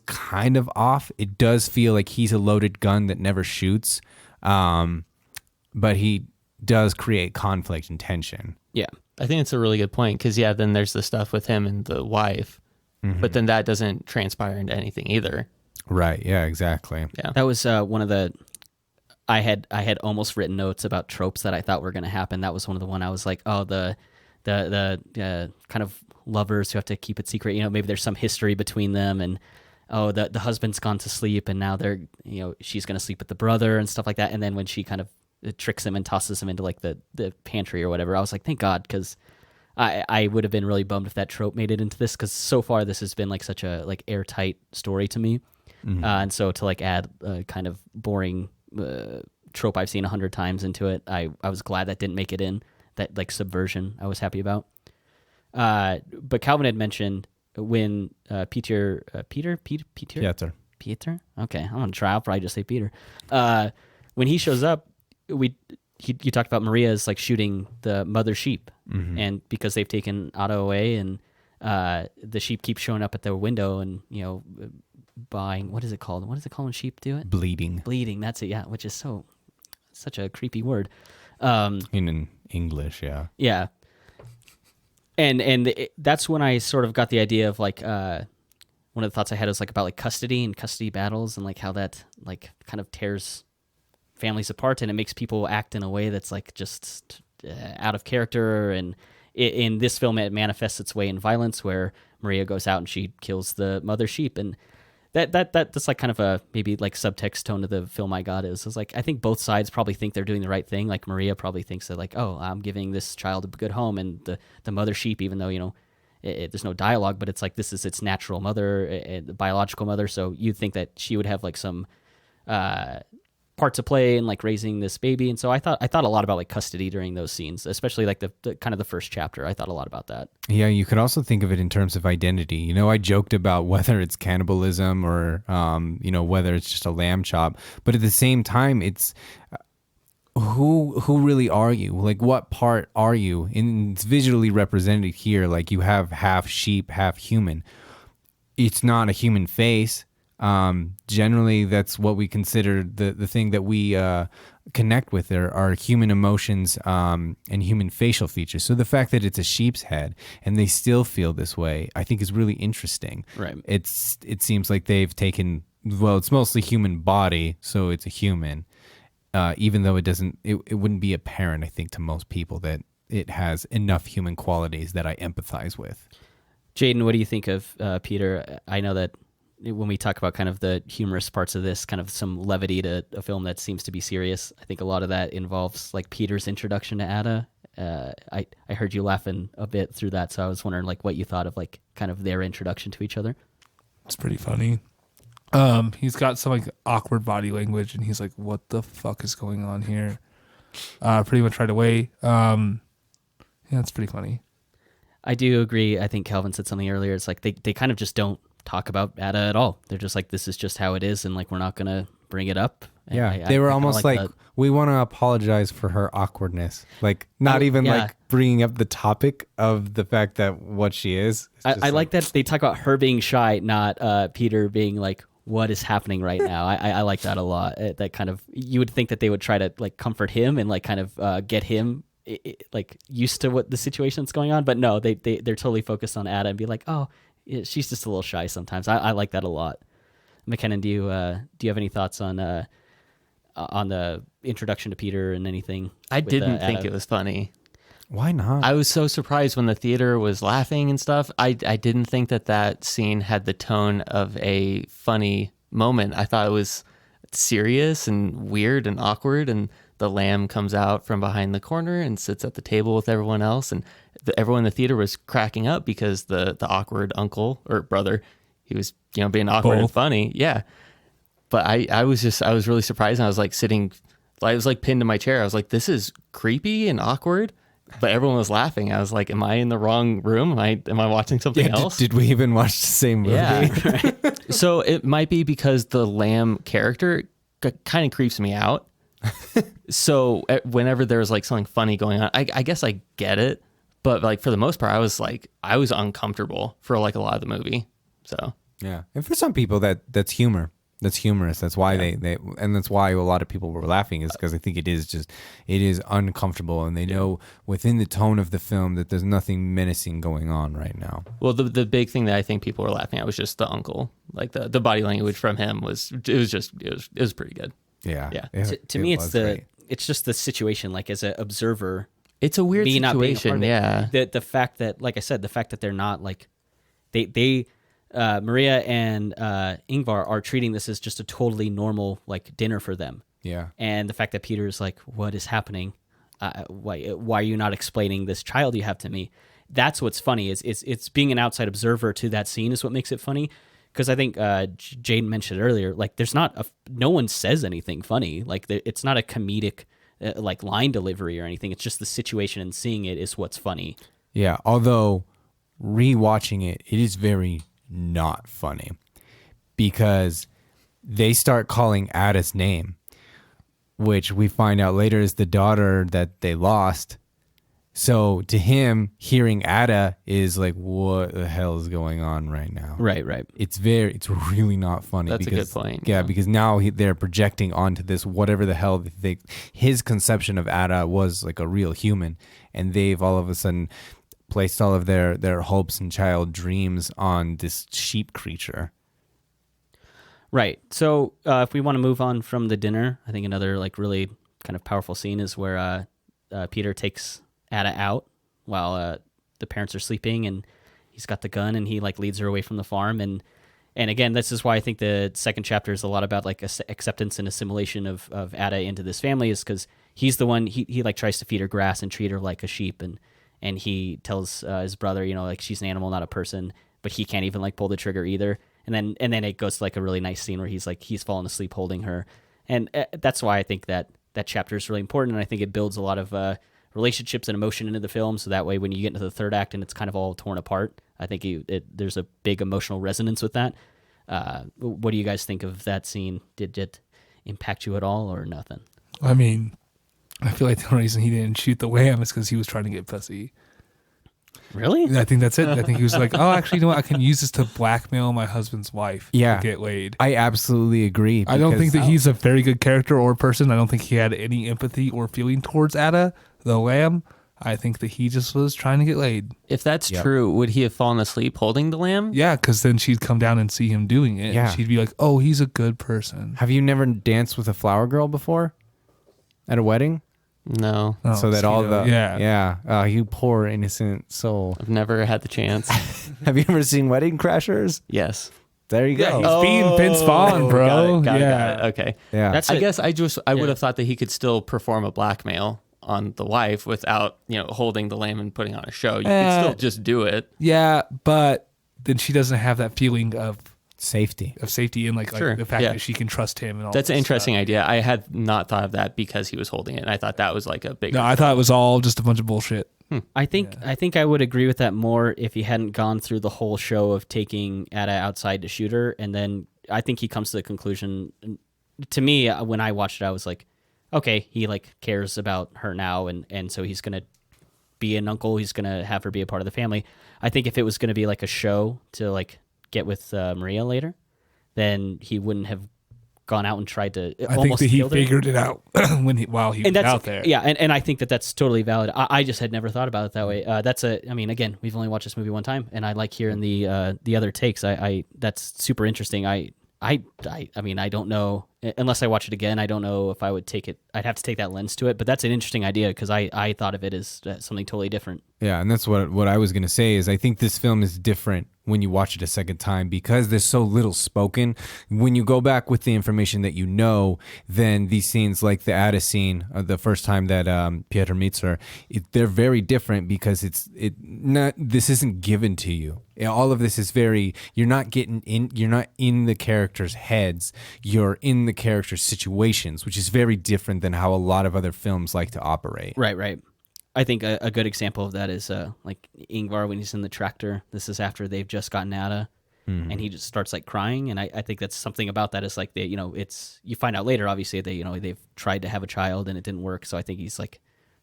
kind of off. It does feel like he's a loaded gun that never shoots, but he does create conflict and tension. Yeah, I think it's a really good point, because then there's the stuff with him and the wife, but then that doesn't transpire into anything either. Right. Yeah. Exactly. Yeah, that was one of the. I had almost written notes about tropes that I thought were going to happen. That was one of the one I was like, oh, the kind of lovers who have to keep it secret. You know, maybe there's some history between them, and oh, the husband's gone to sleep, and now she's going to sleep with the brother and stuff like that. And then when she kind of tricks him and tosses him into like the pantry or whatever, I was like, thank God, because I would have been really bummed if that trope made it into this, because so far this has been like such a like airtight story to me, and so to like add a kind of boring trope I've seen 100 times into it, I was glad that didn't make it in. That like subversion I was happy about. But Calvin had mentioned when Peter, okay, I'm gonna try, I'll probably just say Peter, when he shows up, you talked about Maria's like shooting the mother sheep, and because they've taken Otto away, and the sheep keep showing up at their window, and buying, what is it called when sheep do it? Bleeding, that's it. Yeah, which is such a creepy word. In English, yeah. And that's when I sort of got the idea of like one of the thoughts I had was like about like custody and custody battles, and like how that like kind of tears families apart, and it makes people act in a way that's like just out of character. And in this film, it manifests its way in violence, where Maria goes out and she kills the mother sheep, and that's like kind of a maybe like subtext tone to the film I got is like I think both sides probably think they're doing the right thing. Like Maria probably thinks that like, oh, I'm giving this child a good home, and the mother sheep, even though there's no dialogue, but it's like this is its natural mother, the biological mother. So you'd think that she would have like some part to play in like raising this baby. And so I thought a lot about like custody during those scenes, especially like the kind of the first chapter. I thought a lot about that. Yeah, you could also think of it in terms of identity. I joked about whether it's cannibalism or whether it's just a lamb chop, but at the same time, it's who really are you? Like, what part are you? And it's visually represented here. Like, you have half sheep, half human. It's not a human face. Generally, that's what we consider the thing that we connect with are human emotions and human facial features. So the fact that it's a sheep's head and they still feel this way, I think is really interesting. Right. It seems like they've taken, well, it's mostly human body, so it's a human. Even though it wouldn't be apparent, I think, to most people that it has enough human qualities that I empathize with. Jaden, what do you think of Peter? I know that when we talk about kind of the humorous parts of this, kind of some levity to a film that seems to be serious, I think a lot of that involves like Peter's introduction to Ada. I heard you laughing a bit through that, so I was wondering like what you thought of like kind of their introduction to each other. It's pretty funny. He's got some like awkward body language, and he's like, "What the fuck is going on here?" Pretty much right away. Yeah, it's pretty funny. I do agree. I think Calvin said something earlier. It's like they kind of just don't talk about Ada at all. They're just like, this is just how it is, and like we're not gonna bring it up. And yeah, they were almost like we want to apologize for her awkwardness, like not even like bringing up the topic of the fact that what she is. I like that they talk about her being shy, not Peter being like, what is happening right now. I like that a lot. That kind of, you would think that they would try to like comfort him and like kind of get him like used to what the situation that's going on, but no, they're totally focused on Ada and be like, oh, she's just a little shy sometimes. I like that a lot. McKinnon, do you have any thoughts on the introduction to Peter and anything? I with, didn't think Ada? it was funny. Why not? I was so surprised when the theater was laughing and stuff. I didn't think that scene had the tone of a funny moment. I thought it was serious and weird and awkward, and the lamb comes out from behind the corner and sits at the table with everyone else, and everyone in the theater was cracking up because the awkward uncle or brother, he was being awkward and funny. Yeah. But I was really surprised, and I was like I was like pinned to my chair. I was like, this is creepy and awkward. But everyone was laughing. I was like, am I in the wrong room? Am I watching something else? Did we even watch the same movie? Yeah. Right. So it might be because the lamb character kind of creeps me out. So whenever there's like something funny going on, I guess I get it. But like for the most part, I was uncomfortable for like a lot of the movie. So Yeah. And for some people that's humor. That's humorous. That's why they and that's why a lot of people were laughing, is because I think it is uncomfortable, and they know within the tone of the film that there's nothing menacing going on right now. well, the big thing that I think people were laughing at was just the uncle. Like the body language from him was pretty good. Yeah. Yeah. To me, was great. it's just the situation. Like as an observer, It's a weird me not being a situation. part of it. Yeah. The fact that, like I said, the fact that they're not like they Maria and Ingvar are treating this as just a totally normal like dinner for them. Yeah. And the fact that Peter is like, what is happening? Why are you not explaining this child you have to me? That's what's funny. It's being an outside observer to that scene is what makes it funny. Because I think Jade mentioned earlier, like there's no one says anything funny. Like it's not a comedic like line delivery or anything. It's just the situation, and seeing it is what's funny. Yeah. Although rewatching it is very not funny, because they start calling Ada's name, which we find out later is the daughter that they lost. So to him, hearing Ada is like, what the hell is going on right now? Right. It's really not funny. That's a because, good point. Yeah, because now they're projecting onto this whatever the hell his conception of Ada was like a real human, and they've all of a sudden placed all of their hopes and child dreams on this sheep creature. Right. So if we want to move on from the dinner, I think another like really kind of powerful scene is where Peter takes Ada out while the parents are sleeping, and he's got the gun, and he like leads her away from the farm. And again, this is why I think the second chapter is a lot about like acceptance and assimilation of Ada into this family, is because he's the one, he like tries to feed her grass and treat her like a sheep, and he tells his brother, like she's an animal, not a person, but he can't even like pull the trigger either. And then it goes to like a really nice scene where he's fallen asleep holding her. And that's why I think that chapter is really important. And I think it builds a lot of relationships and emotion into the film. So that way, when you get into the third act and it's kind of all torn apart, I think there's a big emotional resonance with that. What do you guys think of that scene? Did it impact you at all or nothing? I mean, I feel like the only reason he didn't shoot the lamb is because he was trying to get pussy. Really? I think that's it. I think he was like, oh, actually, you know what? I can use this to blackmail my husband's wife to get laid. I absolutely agree. I don't think that he's a very good character or person. I don't think he had any empathy or feeling towards Ada, the lamb. I think that he just was trying to get laid. If that's true, would he have fallen asleep holding the lamb? Yeah, because then she'd come down and see him doing it. Yeah. And she'd be like, oh, he's a good person. Have you never danced with a flower girl before at a wedding? No, Oh, So that all the yeah. you poor innocent soul. I've never had the chance. Have you ever seen Wedding Crashers? Yes. There you go. He's being Vince Vaughn, bro. Got it. Yeah. Okay. Yeah. That's I guess I would have thought that he could still perform a blackmail on the wife without, holding the lamb and putting on a show. You could still just do it. Yeah, but then she doesn't have that feeling of Safety. safety and like Sure, the fact yeah. that she can trust him and all That's an this interesting stuff. idea. I had not thought of that because he was holding it, and I thought that was like a big. No, I thought it was all just a bunch of bullshit. I think I would agree with that more if he hadn't gone through the whole show of taking Ada outside to shoot her, and then I think he comes to the conclusion. To me, when I watched it, I was like, okay, he like cares about her now, and so he's gonna be an uncle. He's gonna have her be a part of the family. I think if it was gonna be like a show to like get with Maria later, then he wouldn't have gone out and tried to I think almost that he killed her. figured it out while he was And that's out there. Yeah, and I think that's totally valid. I just had never thought about it that way. I mean, again, we've only watched this movie one time, and I like hearing the other takes. I that's super interesting. I mean, I don't know unless I watch it again. I don't know if I would take it. I'd have to take that lens to it. But that's an interesting idea because I thought of it as something totally different. Yeah, and that's what I was going to say is I think this film is different when you watch it a second time because there's so little spoken. When you go back with the information that you know, then these scenes like the Ada scene, the first time that Peter meets her, they're very different because this isn't given to you. All of this is you're not in the characters' heads, you're in the characters' situations, which is very different than how a lot of other films like to operate. Right. I think a good example of that is like Ingvar when he's in the tractor. This is after they've just gotten Ada, and he just starts like crying. And I think that's something about that is like you find out later, obviously, that they've tried to have a child and it didn't work. So I think he's like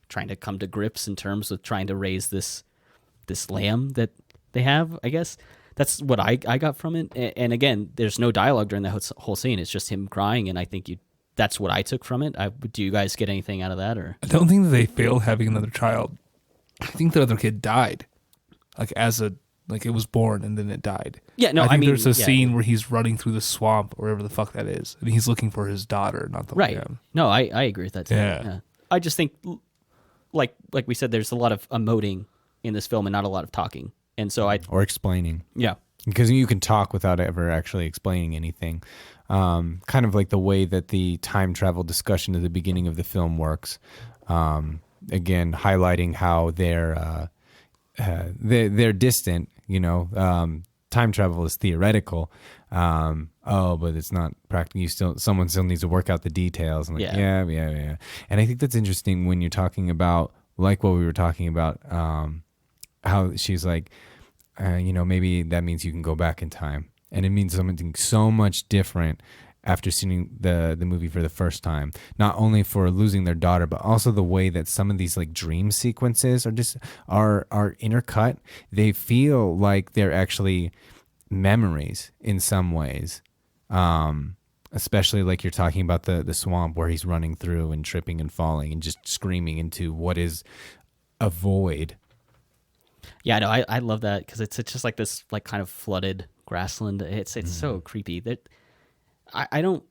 trying to come to grips in terms of trying to raise this lamb that they have. I guess that's what I got from it. And again, there's no dialogue during the whole scene. It's just him crying, and I think that's what I took from it. Do you guys get anything out of that? Or I don't think that they failed having another child. I think the other kid died, like it was born and then it died. Yeah, no, I mean, there's a scene where he's running through the swamp or wherever the fuck that is, and he's looking for his daughter, not the right. lamb. No, I agree with that too. Yeah. I just think, like we said, there's a lot of emoting in this film and not a lot of talking, and so or explaining. Yeah, because you can talk without ever actually explaining anything. Kind of like the way that the time travel discussion at the beginning of the film works. Again, highlighting how they're distant. Time travel is theoretical. But it's not practical. Someone still needs to work out the details. And yeah. And I think that's interesting when you're talking about like what we were talking about. How she's like, maybe that means you can go back in time. And it means something so much different after seeing the movie for the first time. Not only for losing their daughter, but also the way that some of these like dream sequences are intercut. They feel like they're actually memories in some ways. Especially like you're talking about the swamp where he's running through and tripping and falling and just screaming into what is a void. Yeah, no, I love that because it's just like this like kind of flooded grassland. It's so creepy that I don't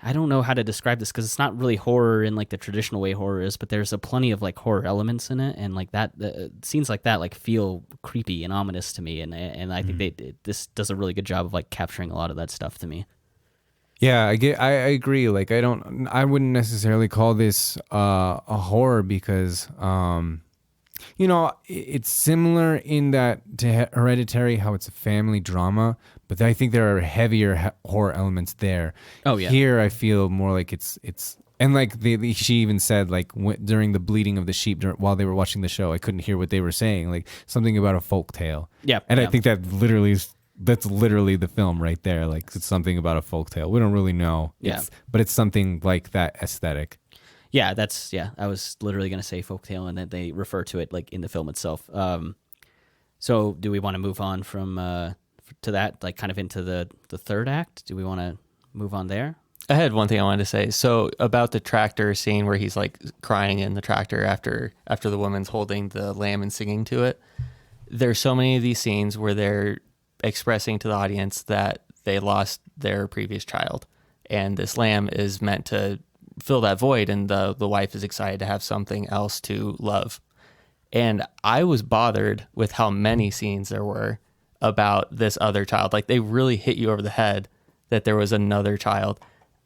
know how to describe this because it's not really horror in like the traditional way horror is, but there's a plenty of like horror elements in it, and like that scenes like that like feel creepy and ominous to me, and I think this does a really good job of like capturing a lot of that stuff to me. Yeah, I agree. Like I wouldn't necessarily call this a horror because it's similar in that to Hereditary, how it's a family drama, but I think there are heavier horror elements there. Oh yeah. Here, I feel more like it's and like she even said like during the bleating of the sheep while they were watching the show, I couldn't hear what they were saying, like something about a folk tale. Yeah. And I think that's literally the film right there. Like it's something about a folk tale. We don't really know. But it's something like that aesthetic. Yeah, I was literally going to say folktale, and then they refer to it like in the film itself. So do we want to move on from to that, like kind of into the third act? Do we want to move on there? I had one thing I wanted to say. So about the tractor scene where he's like crying in the tractor after the woman's holding the lamb and singing to it. There's so many of these scenes where they're expressing to the audience that they lost their previous child, and this lamb is meant to fill that void, and the wife is excited to have something else to love. And I was bothered with how many scenes there were about this other child. Like they really hit you over the head that there was another child.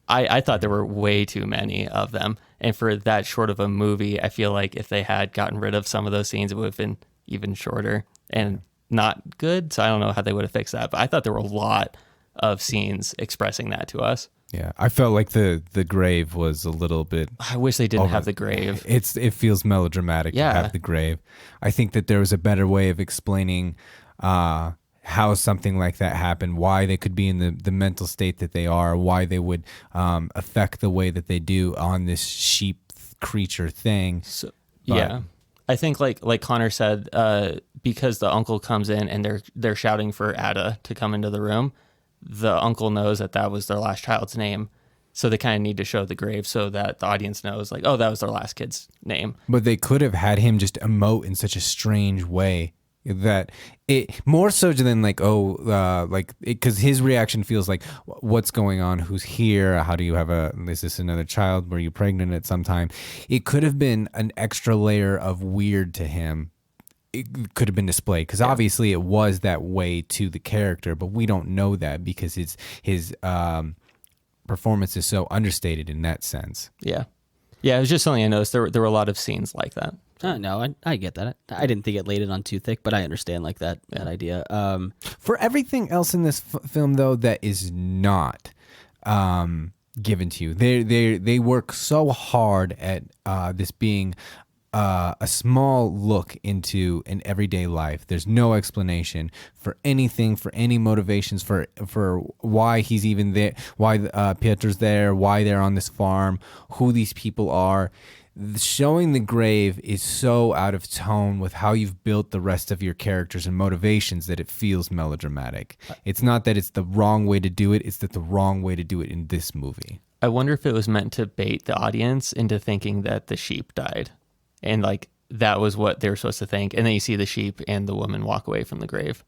I thought there were way too many of them. And for that short of a movie, I feel like if they had gotten rid of some of those scenes, it would have been even shorter and not good. So I don't know how they would have fixed that. But I thought there were a lot of scenes expressing that to us. Yeah, I felt like the grave was a little bit. I wish they didn't have the grave. It feels melodramatic to have the grave. I think that there was a better way of explaining how something like that happened, why they could be in the mental state that they are, why they would affect the way that they do on this sheep creature thing. So, yeah, I think like Connor said, because the uncle comes in and they're shouting for Ada to come into the room. The uncle knows that was their last child's name. So they kind of need to show the grave so that the audience knows like, oh, that was their last kid's name. But they could have had him just emote in such a strange way. that it more so than like, because his reaction feels like, what's going on? Who's here? How do you have is this another child? Were you pregnant at some time? It could have been an extra layer of weird to him. It could have been displayed because obviously it was that way to the character, but we don't know that because his performance is so understated in that sense. Yeah. Yeah, it was just something I noticed. There were a lot of scenes like that. No, I get that. I didn't think it laid it on too thick, but I understand like that idea. For everything else in this film, though, that is not given to you, they work so hard at this being a small look into an everyday life. There's no explanation for anything, for any motivations, for why he's even there, why Pietro's there, why they're on this farm, who these people are. Showing the grave is so out of tone with how you've built the rest of your characters and motivations that it feels melodramatic. It's not that it's the wrong way to do it, it's that the wrong way to do it in this movie. I wonder if it was meant to bait the audience into thinking that the sheep died. And like that was what they were supposed to think. And then you see the sheep and the woman walk away from the grave.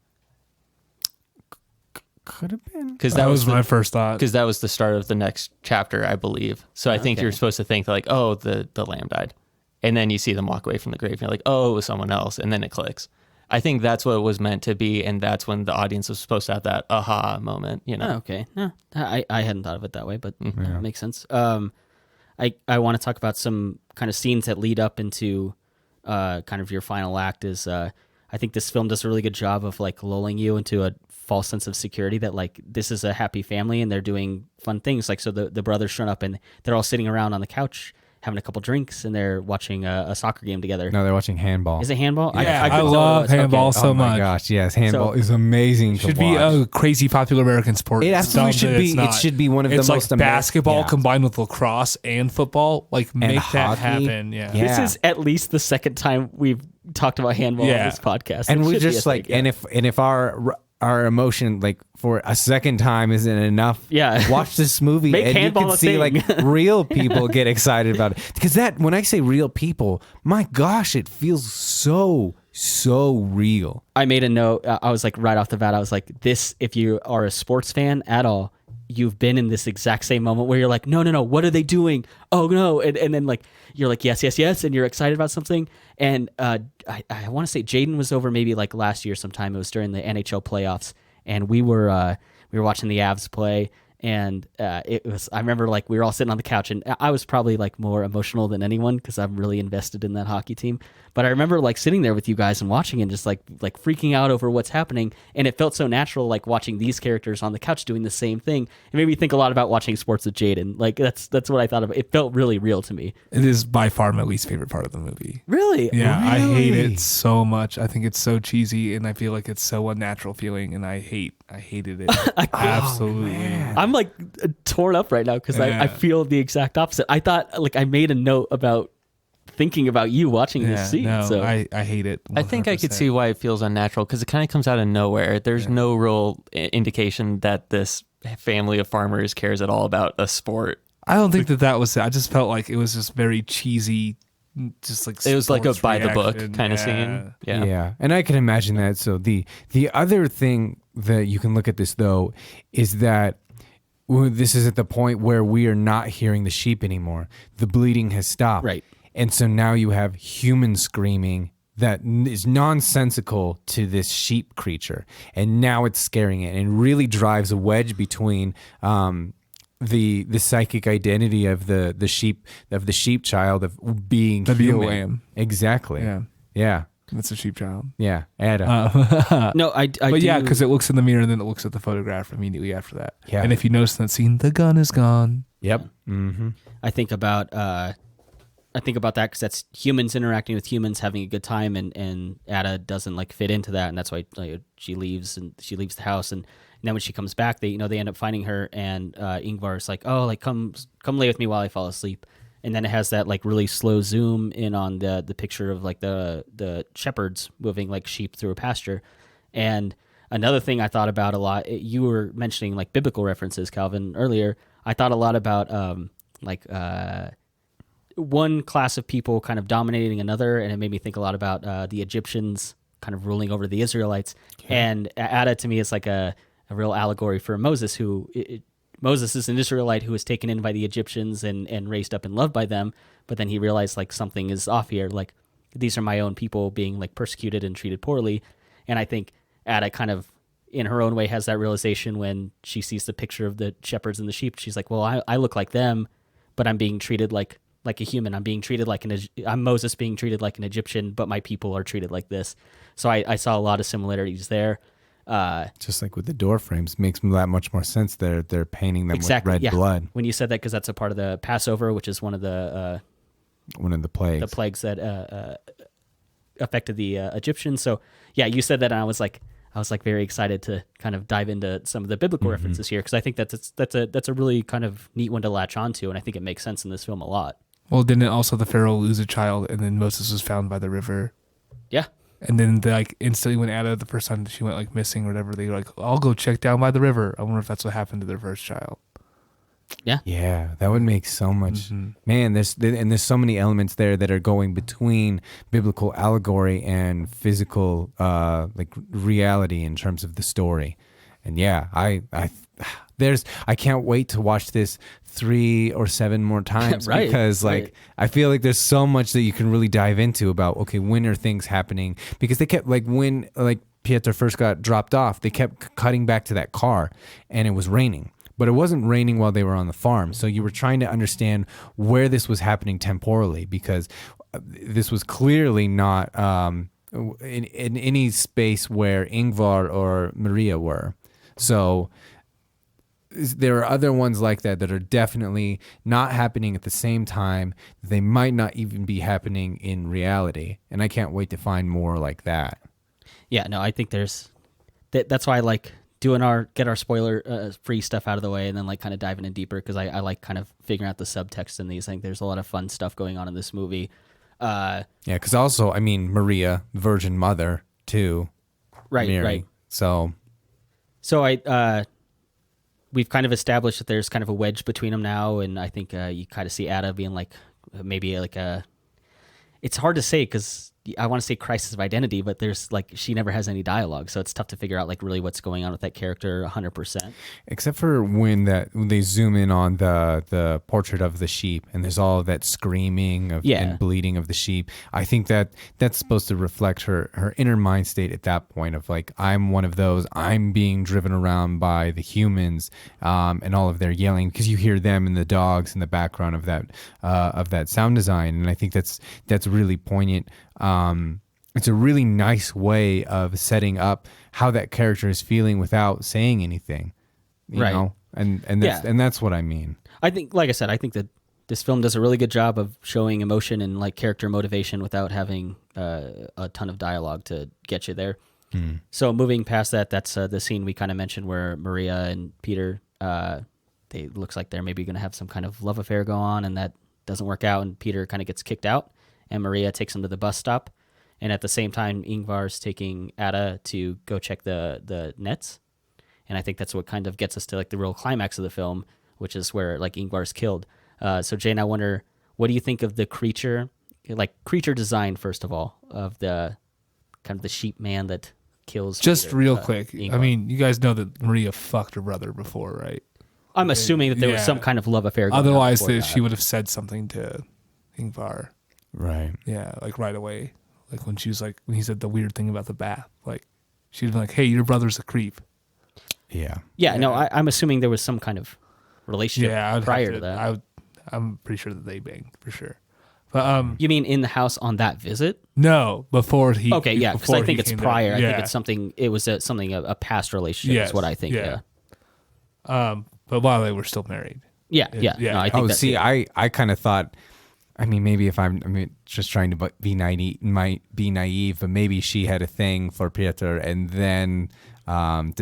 Could have been. Because that was my first thought. Because that was the start of the next chapter, I believe. So I think you're supposed to think like, oh, the lamb died. And then you see them walk away from the grave. And you're like, oh, it was someone else. And then it clicks. I think that's what it was meant to be. And that's when the audience was supposed to have that aha moment, you know? Oh, okay. No, I hadn't thought of it that way, but that makes sense. I want to talk about some kind of scenes that lead up into kind of your final act is I think this film does a really good job of like lulling you into a false sense of security that like this is a happy family and they're doing fun things. Like so the brothers shown up and they're all sitting around on the couch having a couple drinks and they're watching a soccer game together. No, they're watching handball. Is it handball? Yeah, I couldn't tell love what it was. handball Okay. so Oh my much. gosh, yes, handball is amazing. Should to be watch. a crazy popular American sport. It absolutely Something should be. it's not. It should be one of It's the like most basketball yeah. combined with lacrosse and football. Like make that hockey. happen. Yeah. Yeah. This is at least the second time we've talked about handball on this podcast. And It we should be just a like, thing, and if our emotion like for a second time isn't enough, watch this movie Make and you handball can a see thing. like real people get excited about it. Because that when I say real people, my gosh, it feels so real. I made a note. I was like right off the bat. I was like, this. If you are a sports fan at all, you've been in this exact same moment where you're like, no, what are they doing? Oh no, and then like you're like yes, and you're excited about something. And I want to say Jaden was over maybe like last year sometime. It was during the NHL playoffs, and we were watching the Avs play. And it was, I remember like we were all sitting on the couch and I was probably like more emotional than anyone because I'm really invested in that hockey team. But I remember like sitting there with you guys and watching and just like freaking out over what's happening. And it felt so natural, like watching these characters on the couch doing the same thing. It made me think a lot about watching sports with Jaden. Like that's what I thought of. It felt really real to me. It is by far my least favorite part of the movie. Really? Yeah, I hate Really? it so much. I think it's so cheesy and I feel like it's so unnatural feeling and I hated it. Absolutely. I'm like torn up right now because I feel the exact opposite. I thought like I made a note about thinking about you watching this scene. No, So I hate it. 100%. I think I could see why it feels unnatural because it kind of comes out of nowhere. There's no real indication that this family of farmers cares at all about a sport. I don't think that was it. I just felt like it was just very cheesy. Just like It was like a sports by the book reaction. kind of Yeah. scene. Yeah. And I can imagine that. So the other thing that you can look at this though is that this is at the point where we are not hearing the sheep anymore. The bleeding has stopped. Right. And so now you have human screaming that is nonsensical to this sheep creature. And now it's scaring it and really drives a wedge between the psychic identity of the sheep child of being That'd be a human. lamb. Exactly. Yeah. Yeah. That's a sheep child. Yeah. Adam. no, I But do, yeah, because it looks in the mirror and then it looks at the photograph immediately after that. Yeah. And if you notice in that scene, the gun is gone. Yep. Mm-hmm. I think about that because that's humans interacting with humans, having a good time, and Ada doesn't like fit into that, and that's why she leaves the house, and then when she comes back, they end up finding her, and Ingvar is like, oh, like come lay with me while I fall asleep, and then it has that like really slow zoom in on the picture of like the shepherds moving like sheep through a pasture, and another thing I thought about a lot, you were mentioning like biblical references, Calvin, earlier. I thought a lot about one class of people kind of dominating another, and it made me think a lot about the Egyptians kind of ruling over the Israelites. And Ada to me is like a real allegory for Moses, who Moses is an Israelite who was taken in by the Egyptians and raised up and loved by them. But then he realized like something is off here. Like these are my own people being like persecuted and treated poorly. And I think Ada kind of in her own way has that realization when she sees the picture of the shepherds and the sheep. She's like, well, I look like them, but I'm being treated like a human. I'm being treated like I'm Moses being treated like an Egyptian, but my people are treated like this. So I saw a lot of similarities there. Just like with the door frames, makes that much more sense. They're painting them Exactly, with red blood. When you said that, because that's a part of the Passover, which is one of the plagues. the plagues that affected the Egyptians. So yeah, you said that, and I was like very excited to kind of dive into some of the biblical references here, because I think that's a really kind of neat one to latch onto, and I think it makes sense in this film a lot. Well, didn't also the Pharaoh lose a child, and then Moses was found by the river? Yeah. And then like instantly when Ada, the first time she went like missing or whatever, they were like, I'll go check down by the river. I wonder if that's what happened to their first child. Yeah, that would make so much. Man, there's so many elements there that are going between biblical allegory and physical like reality in terms of the story. And yeah, I can't wait to watch this 3 or 7 more times Right, because like right. I feel like there's so much that you can really dive into about, okay, when are things happening? Because they kept like when like Pietro first got dropped off, they kept cutting back to that car and it was raining. But it wasn't raining while they were on the farm. So you were trying to understand where this was happening temporally, because this was clearly not in any space where Ingvar or Maria were. So there are other ones like that are definitely not happening at the same time. They might not even be happening in reality. And I can't wait to find more like that. Yeah, no, I think that's why I like get our spoiler free stuff out of the way and then like kind of diving in deeper, because I like kind of figuring out the subtext in these. I think there's a lot of fun stuff going on in this movie. Yeah, because also, I mean, Maria, Virgin Mother, too. Right, Mary. right. So we've kind of established that there's kind of a wedge between them now, and I think you kind of see Ada being like maybe like it's hard to say because I want to say crisis of identity, but there's like she never has any dialogue, so it's tough to figure out like really what's going on with that character 100%. Except for when they zoom in on the portrait of the sheep and there's all of that screaming of and bleeding of the sheep. I think that's supposed to reflect her inner mind state at that point of like, I'm one of those, I'm being driven around by the humans and all of their yelling, because you hear them and the dogs in the background of that sound design, and I think that's really poignant. It's a really nice way of setting up how that character is feeling without saying anything, you know? And that's what I mean. I think, like I said, I think that this film does a really good job of showing emotion and like character motivation without having a ton of dialogue to get you there. So moving past that, that's the scene we kind of mentioned where Maria and Peter, they looks like they're maybe going to have some kind of love affair go on, and that doesn't work out, and Peter kind of gets kicked out. And Maria takes him to the bus stop. And at the same time, Ingvar's taking Ada to go check the nets. And I think that's what kind of gets us to like the real climax of the film, which is where like Ingvar's killed. So Jane, I wonder, what do you think of the creature design, first of all, of the kind of the sheep man that kills Just Peter, real quick. Ingvar? I mean, you guys know that Maria fucked her brother before, right? I'm assuming that there was some kind of love affair going on Otherwise, before that. she would have said something to Ingvar. Right. Yeah, like right away. Like when she was like, when he said the weird thing about the bath, like she'd been like, hey, your brother's a creep. Yeah. Yeah, no, I'm assuming there was some kind of relationship prior to that. I'm pretty sure that they banged for sure. But you mean in the house on that visit? No, before he. Okay, yeah, because I think it's prior. I think it's something. It was a past relationship. Yes, is what I think. Yeah. But while they were still married. Yeah. No, I think that's I kind of thought. I mean, maybe if I'm just trying to be naive, but maybe she had a thing for Piotr and then and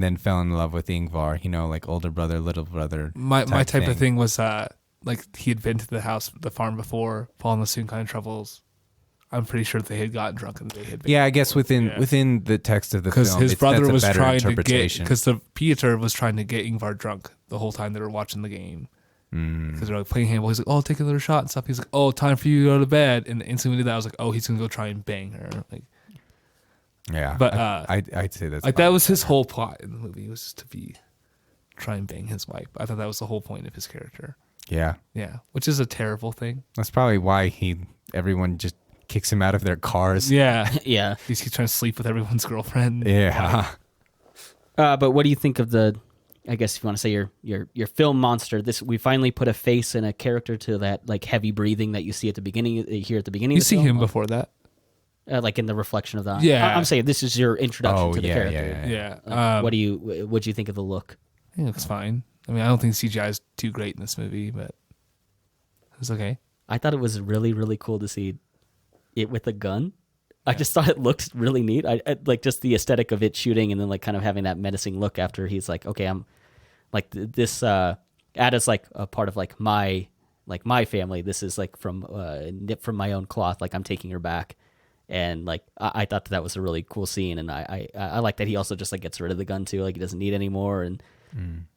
then fell in love with Ingvar. You know, like older brother, little brother. My type of thing was like he had been to the farm before, fallen into some kind of troubles. I'm pretty sure they had gotten drunk and they had been. Yeah, I guess within the text of the film, because his brother was trying to get because Piotr was trying to get Ingvar drunk the whole time they were watching the game. Because they're like playing handball. He's like, "Oh, take another shot and stuff." He's like, "Oh, time for you to go to bed." And instantly we did that, I was like, "Oh, he's gonna go try and bang her." Like, Yeah, But I'd say that's like that was his whole plot in the movie, was to try and bang his wife. I thought that was the whole point of his character. Yeah, Yeah, which is a terrible thing. that's probably why everyone just kicks him out of their cars. Yeah, Yeah. he's trying to sleep with everyone's girlfriend. Yeah. But what do you think of the? I guess if you want to say your film monster. We finally put a face and a character to that like heavy breathing that you see at the beginning here at the beginning. You of the see film. him before that. Like in the reflection of that. Yeah. I'm saying this is your introduction to the character. Yeah. What do you think of the look? It looks fine. I mean, I don't think CGI is too great in this movie, but it was okay. I thought it was really, really cool to see it with a gun. I just thought it looked really neat. I like just the aesthetic of it shooting and then like kind of having that menacing look after he's like, okay, I'm like this. Ada's like a part of like my family. This is like from knit from my own cloth. Like I'm taking her back, and like I thought that was a really cool scene. And I like that he also just like gets rid of the gun too. Like he doesn't need any more. And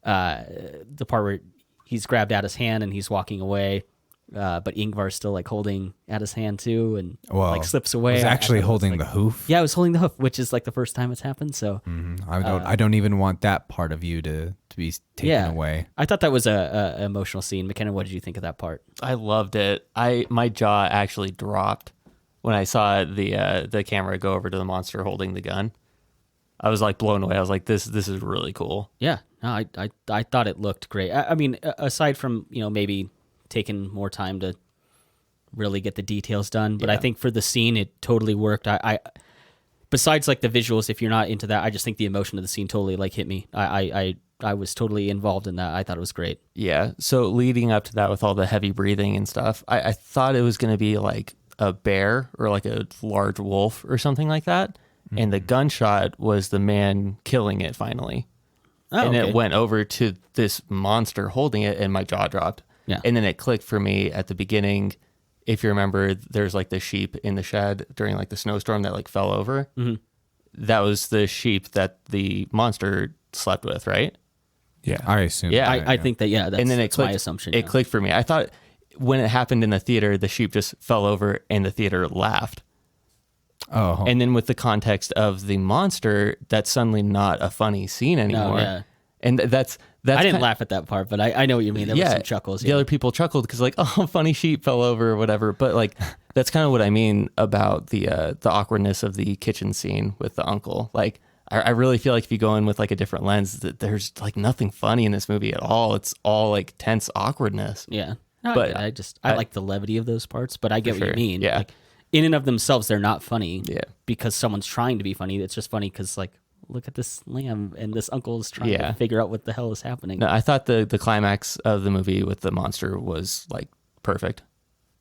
the part where he's grabbed Ada's hand and he's walking away. But Ingvar's still like holding Ada's hand too, and like slips away. I was actually thought holding like, the hoof. Yeah, I was holding the hoof, which is like the first time it's happened. So I don't even want that part of you to be taken away. I thought that was a emotional scene. McKenna, what did you think of that part? I loved it. My jaw actually dropped when I saw the camera go over to the monster holding the gun. I was like blown away. I was like, this is really cool. Yeah, no, I thought it looked great. I mean, aside from maybe taking more time to really get the details done, but I think for the scene it totally worked. I besides like the visuals, if you're not into that, I just think the emotion of the scene totally like hit me. I was totally involved in that. I thought it was great. Yeah. So leading up to that with all the heavy breathing and stuff, I thought it was going to be like a bear or like a large wolf or something like that. Mm-hmm. And the gunshot was the man killing it finally. And it went over to this monster holding it, and my jaw dropped. Yeah. And then it clicked for me at the beginning. If you remember, there's like the sheep in the shed during like the snowstorm that like fell over. Mm-hmm. That was the sheep that the monster slept with, right? Yeah, I assume. Yeah, I think that. Yeah, that's, and then that's my assumption. It clicked for me. I thought when it happened in the theater, the sheep just fell over and the theater laughed. Oh. And then with the context of the monster, that's suddenly not a funny scene anymore. No, yeah. And that's I didn't laugh at that part, but I know what you mean. There were some chuckles. The other people chuckled because like, oh, funny sheep fell over or whatever. But like, that's kind of what I mean about the awkwardness of the kitchen scene with the uncle. Like, I really feel like if you go in with like a different lens, that there's like nothing funny in this movie at all. It's all like tense awkwardness. Yeah. No, but I like the levity of those parts, but I get what you mean. Yeah. Like, in and of themselves, they're not funny. Yeah. Because someone's trying to be funny. It's just funny because like, look at this lamb and this uncle is trying to figure out what the hell is happening. No, I thought the climax of the movie with the monster was like perfect.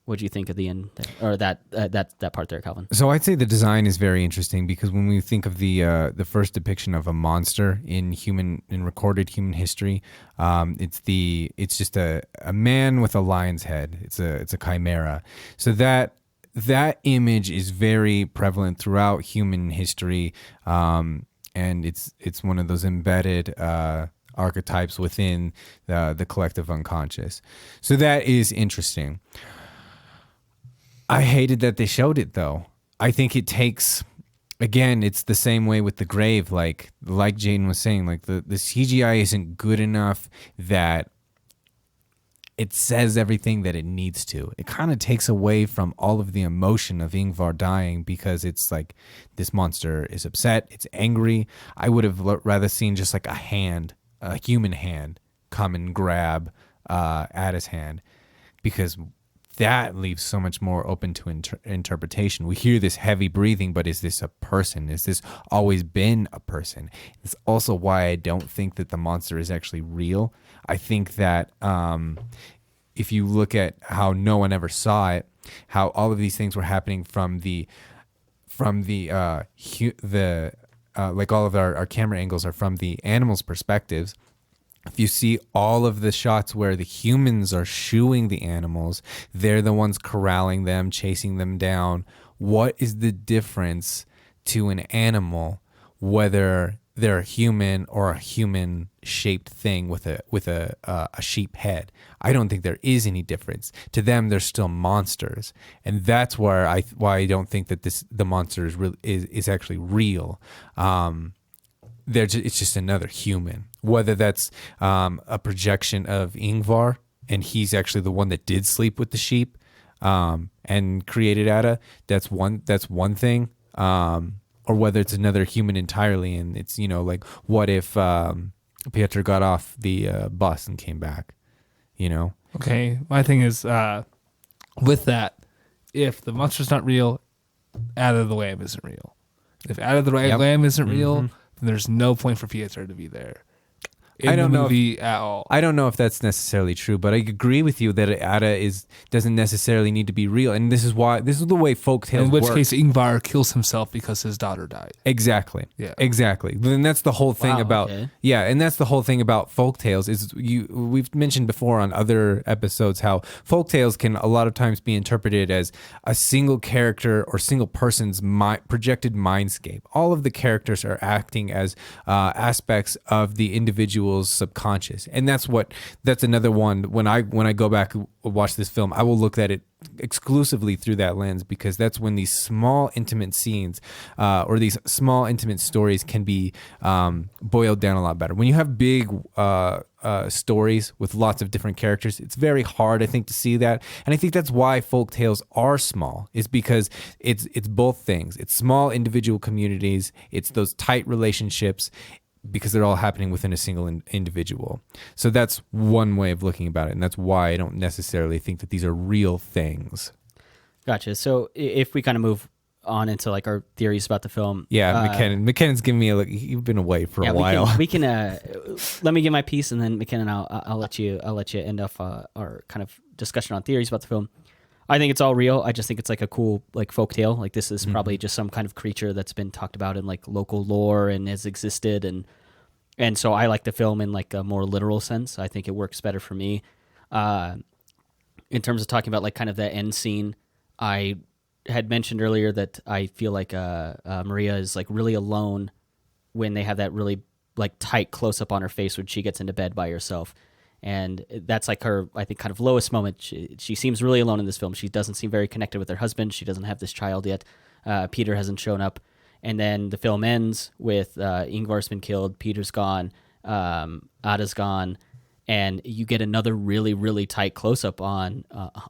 What do you think of the end or that part there, Calvin? So I'd say the design is very interesting because when we think of the first depiction of a monster in recorded human history, it's just a man with a lion's head. It's a chimera. So that image is very prevalent throughout human history. And it's one of those embedded archetypes within the collective unconscious. So that is interesting. I hated that they showed it, though. I think it takes, again, it's the same way with the grave. Like Jane was saying, like the CGI isn't good enough that it says everything that it needs to. It kind of takes away from all of the emotion of Ingvar dying because it's like this monster is upset, it's angry. I would have rather seen just like a human hand, come and grab Ada's hand, because that leaves so much more open to interpretation. We hear this heavy breathing, but is this a person? Is this always been a person? It's also why I don't think that the monster is actually real. I think that if you look at how no one ever saw it, how all of these things were happening from the like all of our camera angles are from the animals' perspectives. If you see all of the shots where the humans are shooing the animals, they're the ones corralling them, chasing them down. What is the difference to an animal, whether they're a human or a human shaped thing with a sheep head. I don't think there is any difference. To them, they're still monsters, and that's why I don't think that the monster is actually real. It's just another human. Whether that's a projection of Ingvar, and he's actually the one that did sleep with the sheep and created Ada. That's one thing. Or whether it's another human entirely, and it's, like, what if Piotr got off the bus and came back, Okay, my thing is, with that, if the monster's not real, Ada the Lamb isn't real. If Ada the Lamb isn't real, then there's no point for Piotr to be there. I don't know at all. I don't know if that's necessarily true, but I agree with you that Ada doesn't necessarily need to be real, and this is the way folktales work. In which case, Ingvar kills himself because his daughter died. Exactly. Yeah. Exactly. And that's the whole thing about and that's the whole thing about folktales is we've mentioned before on other episodes how folktales can a lot of times be interpreted as a single character or single person's projected mindscape. All of the characters are acting as aspects of the individual's subconscious, and that's another one. When I go back and watch this film, I will look at it exclusively through that lens, because that's when these small intimate scenes or these small intimate stories can be boiled down a lot better. When you have big stories with lots of different characters, it's very hard, I think, to see that. And I think that's why folktales are small, is because it's both things. It's small individual communities, it's those tight relationships, because they're all happening within a single individual. So that's one way of looking about it, and that's why I don't necessarily think that these are real things. Gotcha. So if we kind of move on into like our theories about the film. Yeah, McKinnon's giving me you've been away for a while. We can let me get my piece, and then McKinnon, I'll let you end off our kind of discussion on theories about the film. I think it's all real. I just think it's like a cool like folktale. Like this is probably just some kind of creature that's been talked about in like local lore and has existed, and so I like the film in like a more literal sense. I think it works better for me. In terms of talking about like kind of the end scene, I had mentioned earlier that I feel like Maria is like really alone when they have that really like tight close up on her face when she gets into bed by herself. And that's like her, I think, kind of lowest moment. She seems really alone in this film. She doesn't seem very connected with her husband. She doesn't have this child yet. Peter hasn't shown up. And then the film ends with Ingvar's been killed, Peter's gone, Ada's gone, and you get another really, really tight close-up on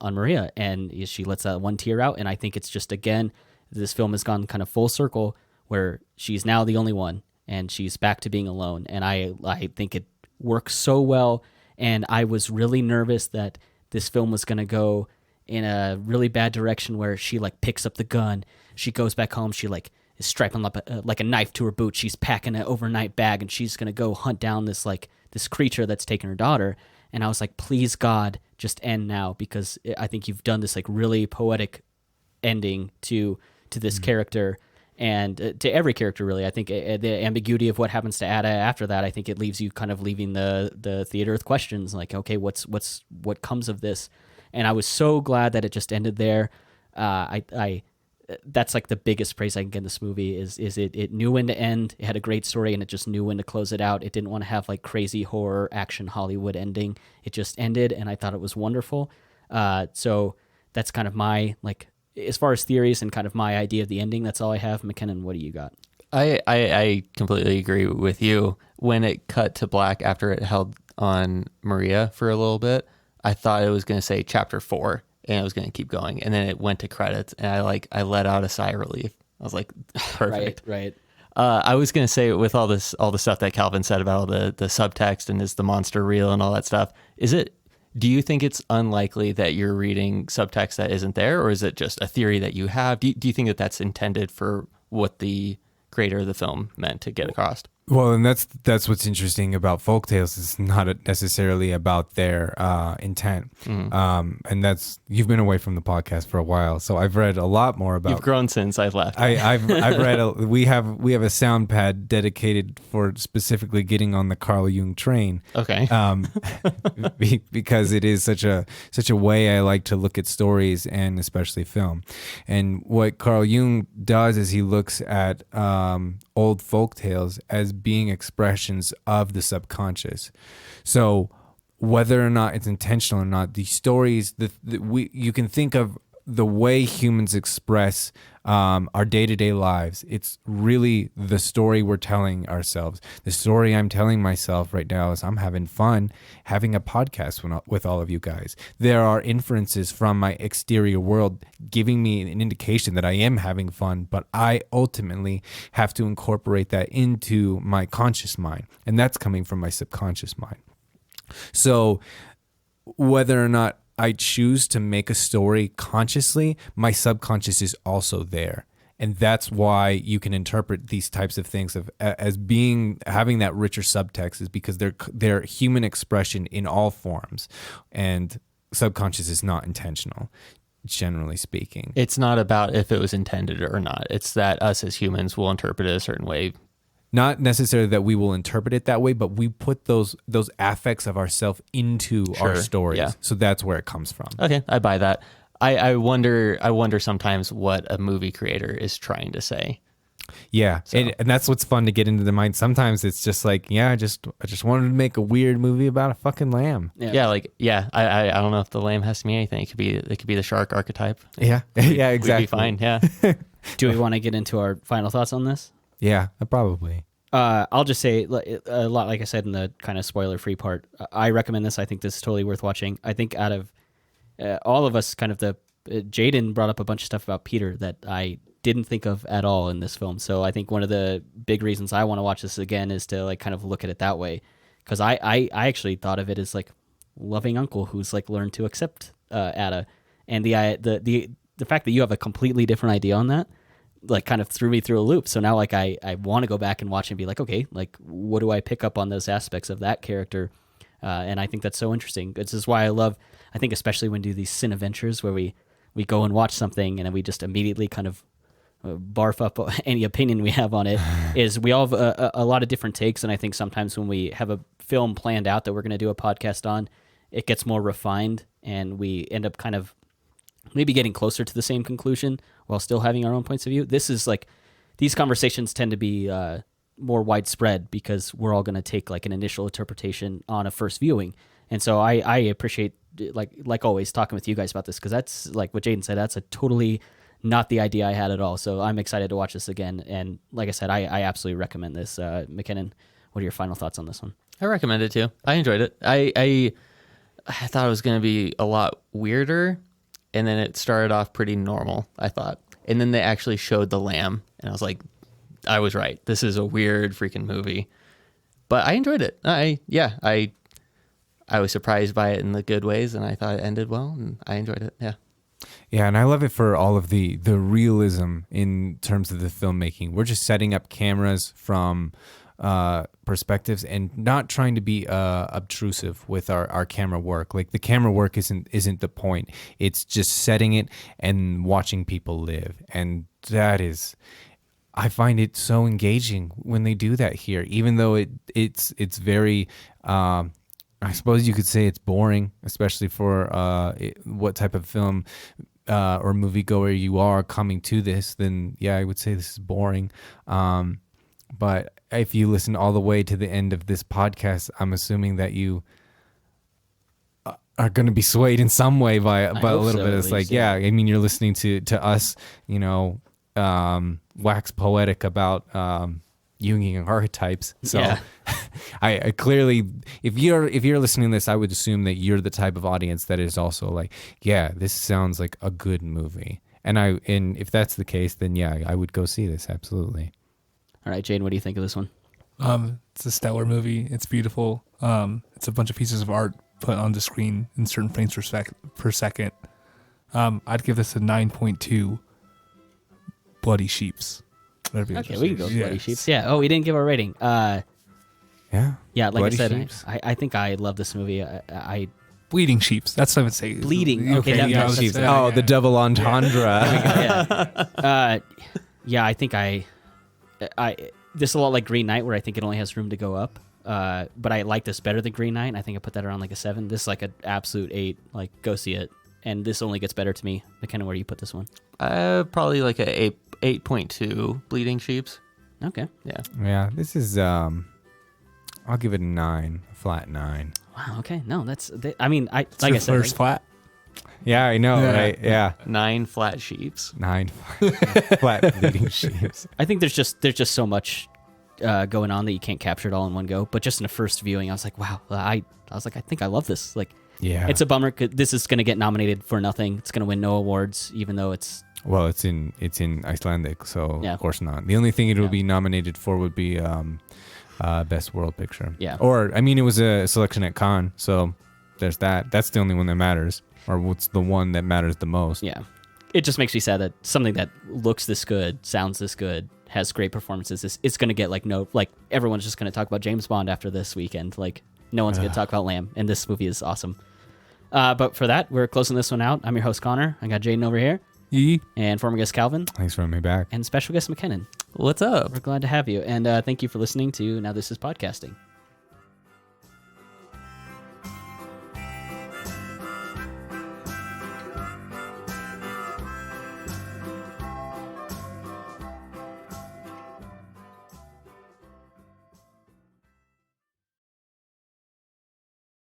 Maria. And she lets that one tear out. And I think it's just, again, this film has gone kind of full circle where she's now the only one, and she's back to being alone. And I think it works so well. And I was really nervous that this film was going to go in a really bad direction where she like picks up the gun. She goes back home. She like is strapping up like a knife to her boot. She's packing an overnight bag, and she's going to go hunt down this creature that's taken her daughter. And I was like, please God, just end now, because I think you've done this like really poetic ending to this character. And to every character, really. I think the ambiguity of what happens to Ada after that, I think it leaves you kind of leaving the theater with questions like, okay, what comes of this? And I was so glad that it just ended there. That's like the biggest praise I can get in this movie is it knew when to end. It had a great story, and it just knew when to close it out. It didn't want to have like crazy horror action Hollywood ending. It just ended, and I thought it was wonderful. So that's kind of my like. As far as theories and kind of my idea of the ending, that's all I have. McKinnon, what do you got? I completely agree with you. When it cut to black after it held on Maria for a little bit, I thought it was going to say chapter 4 and it was going to keep going. And then it went to credits, and I let out a sigh of relief. I was like, perfect. Right. I was going to say, with all the stuff that Calvin said about all the subtext and is the monster real and all that stuff, do you think it's unlikely that you're reading subtext that isn't there, or is it just a theory that you have? Do you think that that's intended for what the creator of the film meant to get across? Well, and that's what's interesting about folktales. It's not necessarily about their intent, and you've been away from the podcast for a while, so I've read a lot more about. You've grown since I've left. I've read. We have a sound pad dedicated for specifically getting on the Carl Jung train. Okay. Because it is such a way I like to look at stories, and especially film. And what Carl Jung does is he looks at old folktales as being expressions of the subconscious. So whether or not it's intentional or not, these stories you can think of the way humans express our day-to-day lives. It's really the story we're telling ourselves. The story I'm telling myself right now is I'm having fun having a podcast with all of you guys. There are inferences from my exterior world giving me an indication that I am having fun, but I ultimately have to incorporate that into my conscious mind, and that's coming from my subconscious mind. So whether or not I choose to make a story consciously, my subconscious is also there. And that's why you can interpret these types of things as having that richer subtext, is because they're human expression in all forms. And subconscious is not intentional, generally speaking. It's not about if it was intended or not. It's that us as humans will interpret it a certain way. Not necessarily that we will interpret it that way, but we put those affects of ourselves into our stories. Yeah. So that's where it comes from. Okay, I buy that. I wonder sometimes what a movie creator is trying to say. Yeah, So. and that's what's fun to get into the mind. Sometimes it's just like, yeah, I just wanted to make a weird movie about a fucking lamb. I don't know if the lamb has to mean anything. It could be the shark archetype. Yeah, yeah, exactly. We'd be fine. Yeah. Do we want to get into our final thoughts on this? Yeah, probably. I'll just say a lot, like I said in the kind of spoiler-free part. I recommend this. I think this is totally worth watching. I think out of all of us, kind of Jaden brought up a bunch of stuff about Peter that I didn't think of at all in this film. So I think one of the big reasons I want to watch this again is to like kind of look at it that way, because I actually thought of it as like loving uncle who's like learned to accept Ada, and the fact that you have a completely different idea on that, like kind of threw me through a loop. So now like I want to go back and watch and be like, okay, like what do I pick up on those aspects of that character? And I think that's so interesting. This is why I think especially when we do these Cineventures where we go and watch something and then we just immediately kind of barf up any opinion we have on it, is we all have a lot of different takes. And I think sometimes when we have a film planned out that we're going to do a podcast on, it gets more refined and we end up kind of maybe getting closer to the same conclusion while still having our own points of view. This is like, these conversations tend to be more widespread because we're all going to take like an initial interpretation on a first viewing. And so I appreciate, like always, talking with you guys about this, because that's like what Jaden said, that's a totally not the idea I had at all. So I'm excited to watch this again. And like I said, I absolutely recommend this. McKinnon, what are your final thoughts on this one? I recommend it too. I enjoyed it. I thought it was going to be a lot weirder, and then it started off pretty normal, I thought. And then they actually showed the lamb, and I was like, I was right. This is a weird freaking movie. But I enjoyed it. I was surprised by it in the good ways, and I thought it ended well, and I enjoyed it. Yeah. Yeah, and I love it for all of the realism in terms of the filmmaking. We're just setting up cameras from perspectives and not trying to be obtrusive with our camera work. Like the camera work isn't the point. It's just setting it and watching people live. And that is, I find it so engaging when they do that here, even though it's very I suppose you could say it's boring, especially for what type of film or moviegoer you are coming to this. Then yeah, I would say this is boring. But if you listen all the way to the end of this podcast, I'm assuming that you are going to be swayed in some way by a little bit. It's like, yeah, I mean, you're listening to us, wax poetic about Jungian archetypes. So yeah. I clearly, if you're listening to this, I would assume that you're the type of audience that is also like, yeah, this sounds like a good movie. And if that's the case, then yeah, I would go see this. Absolutely. All right, Jane, what do you think of this one? It's a stellar movie. It's beautiful. It's a bunch of pieces of art put on the screen in certain frames per second. I'd give this a 9.2 bloody sheeps. Okay, we can go with bloody sheeps. Yeah. Oh, we didn't give our rating. Yeah. Yeah, like Bloody I said, sheeps. I think I love this movie. I Bleeding sheeps. That's what I would say. Bleeding. Okay, that's sheeps. The double entendre. Yeah, I think I this is a lot like Green Knight, where I think it only has room to go up. But I like this better than Green Knight. I think I put that around like a 7. This is like an absolute 8. Like, go see it. And this only gets better to me. McKenna, where do you put this one? Probably like a 8.2 bleeding sheeps. Okay. Yeah. Yeah, this is I'll give it a 9, a flat 9. Wow. Okay. No, I mean, It's like your I said, first flat. Yeah, I know, Yeah. right? Yeah. 9 flat sheeps. 9 flat bleeding sheeps. I think there's just so much going on that you can't capture it all in one go. But just in a first viewing, I was like, wow. I was like, I think I love this. Like, Yeah. it's a bummer. 'Cause this is going to get nominated for nothing. It's going to win no awards, even though it's. Well, it's in Icelandic, so Yeah. of course not. The only thing it Yeah. would be nominated for would be Best World Picture. Yeah. Or, I mean, it was a selection at Cannes, so there's that. That's the only one that matters, or what's the one that matters the most. Yeah. It just makes me sad that something that looks this good, sounds this good, has great performances, it's going to get everyone's just going to talk about James Bond after this weekend. Like, no one's going to talk about Lamb, and this movie is awesome. But for that, we're closing this one out. I'm your host, Connor. I got Jaden over here, and former guest Calvin, Thanks for having me back. and special guest McKinnon. What's up? We're glad to have you, and thank you for listening to Now This Is Podcasting.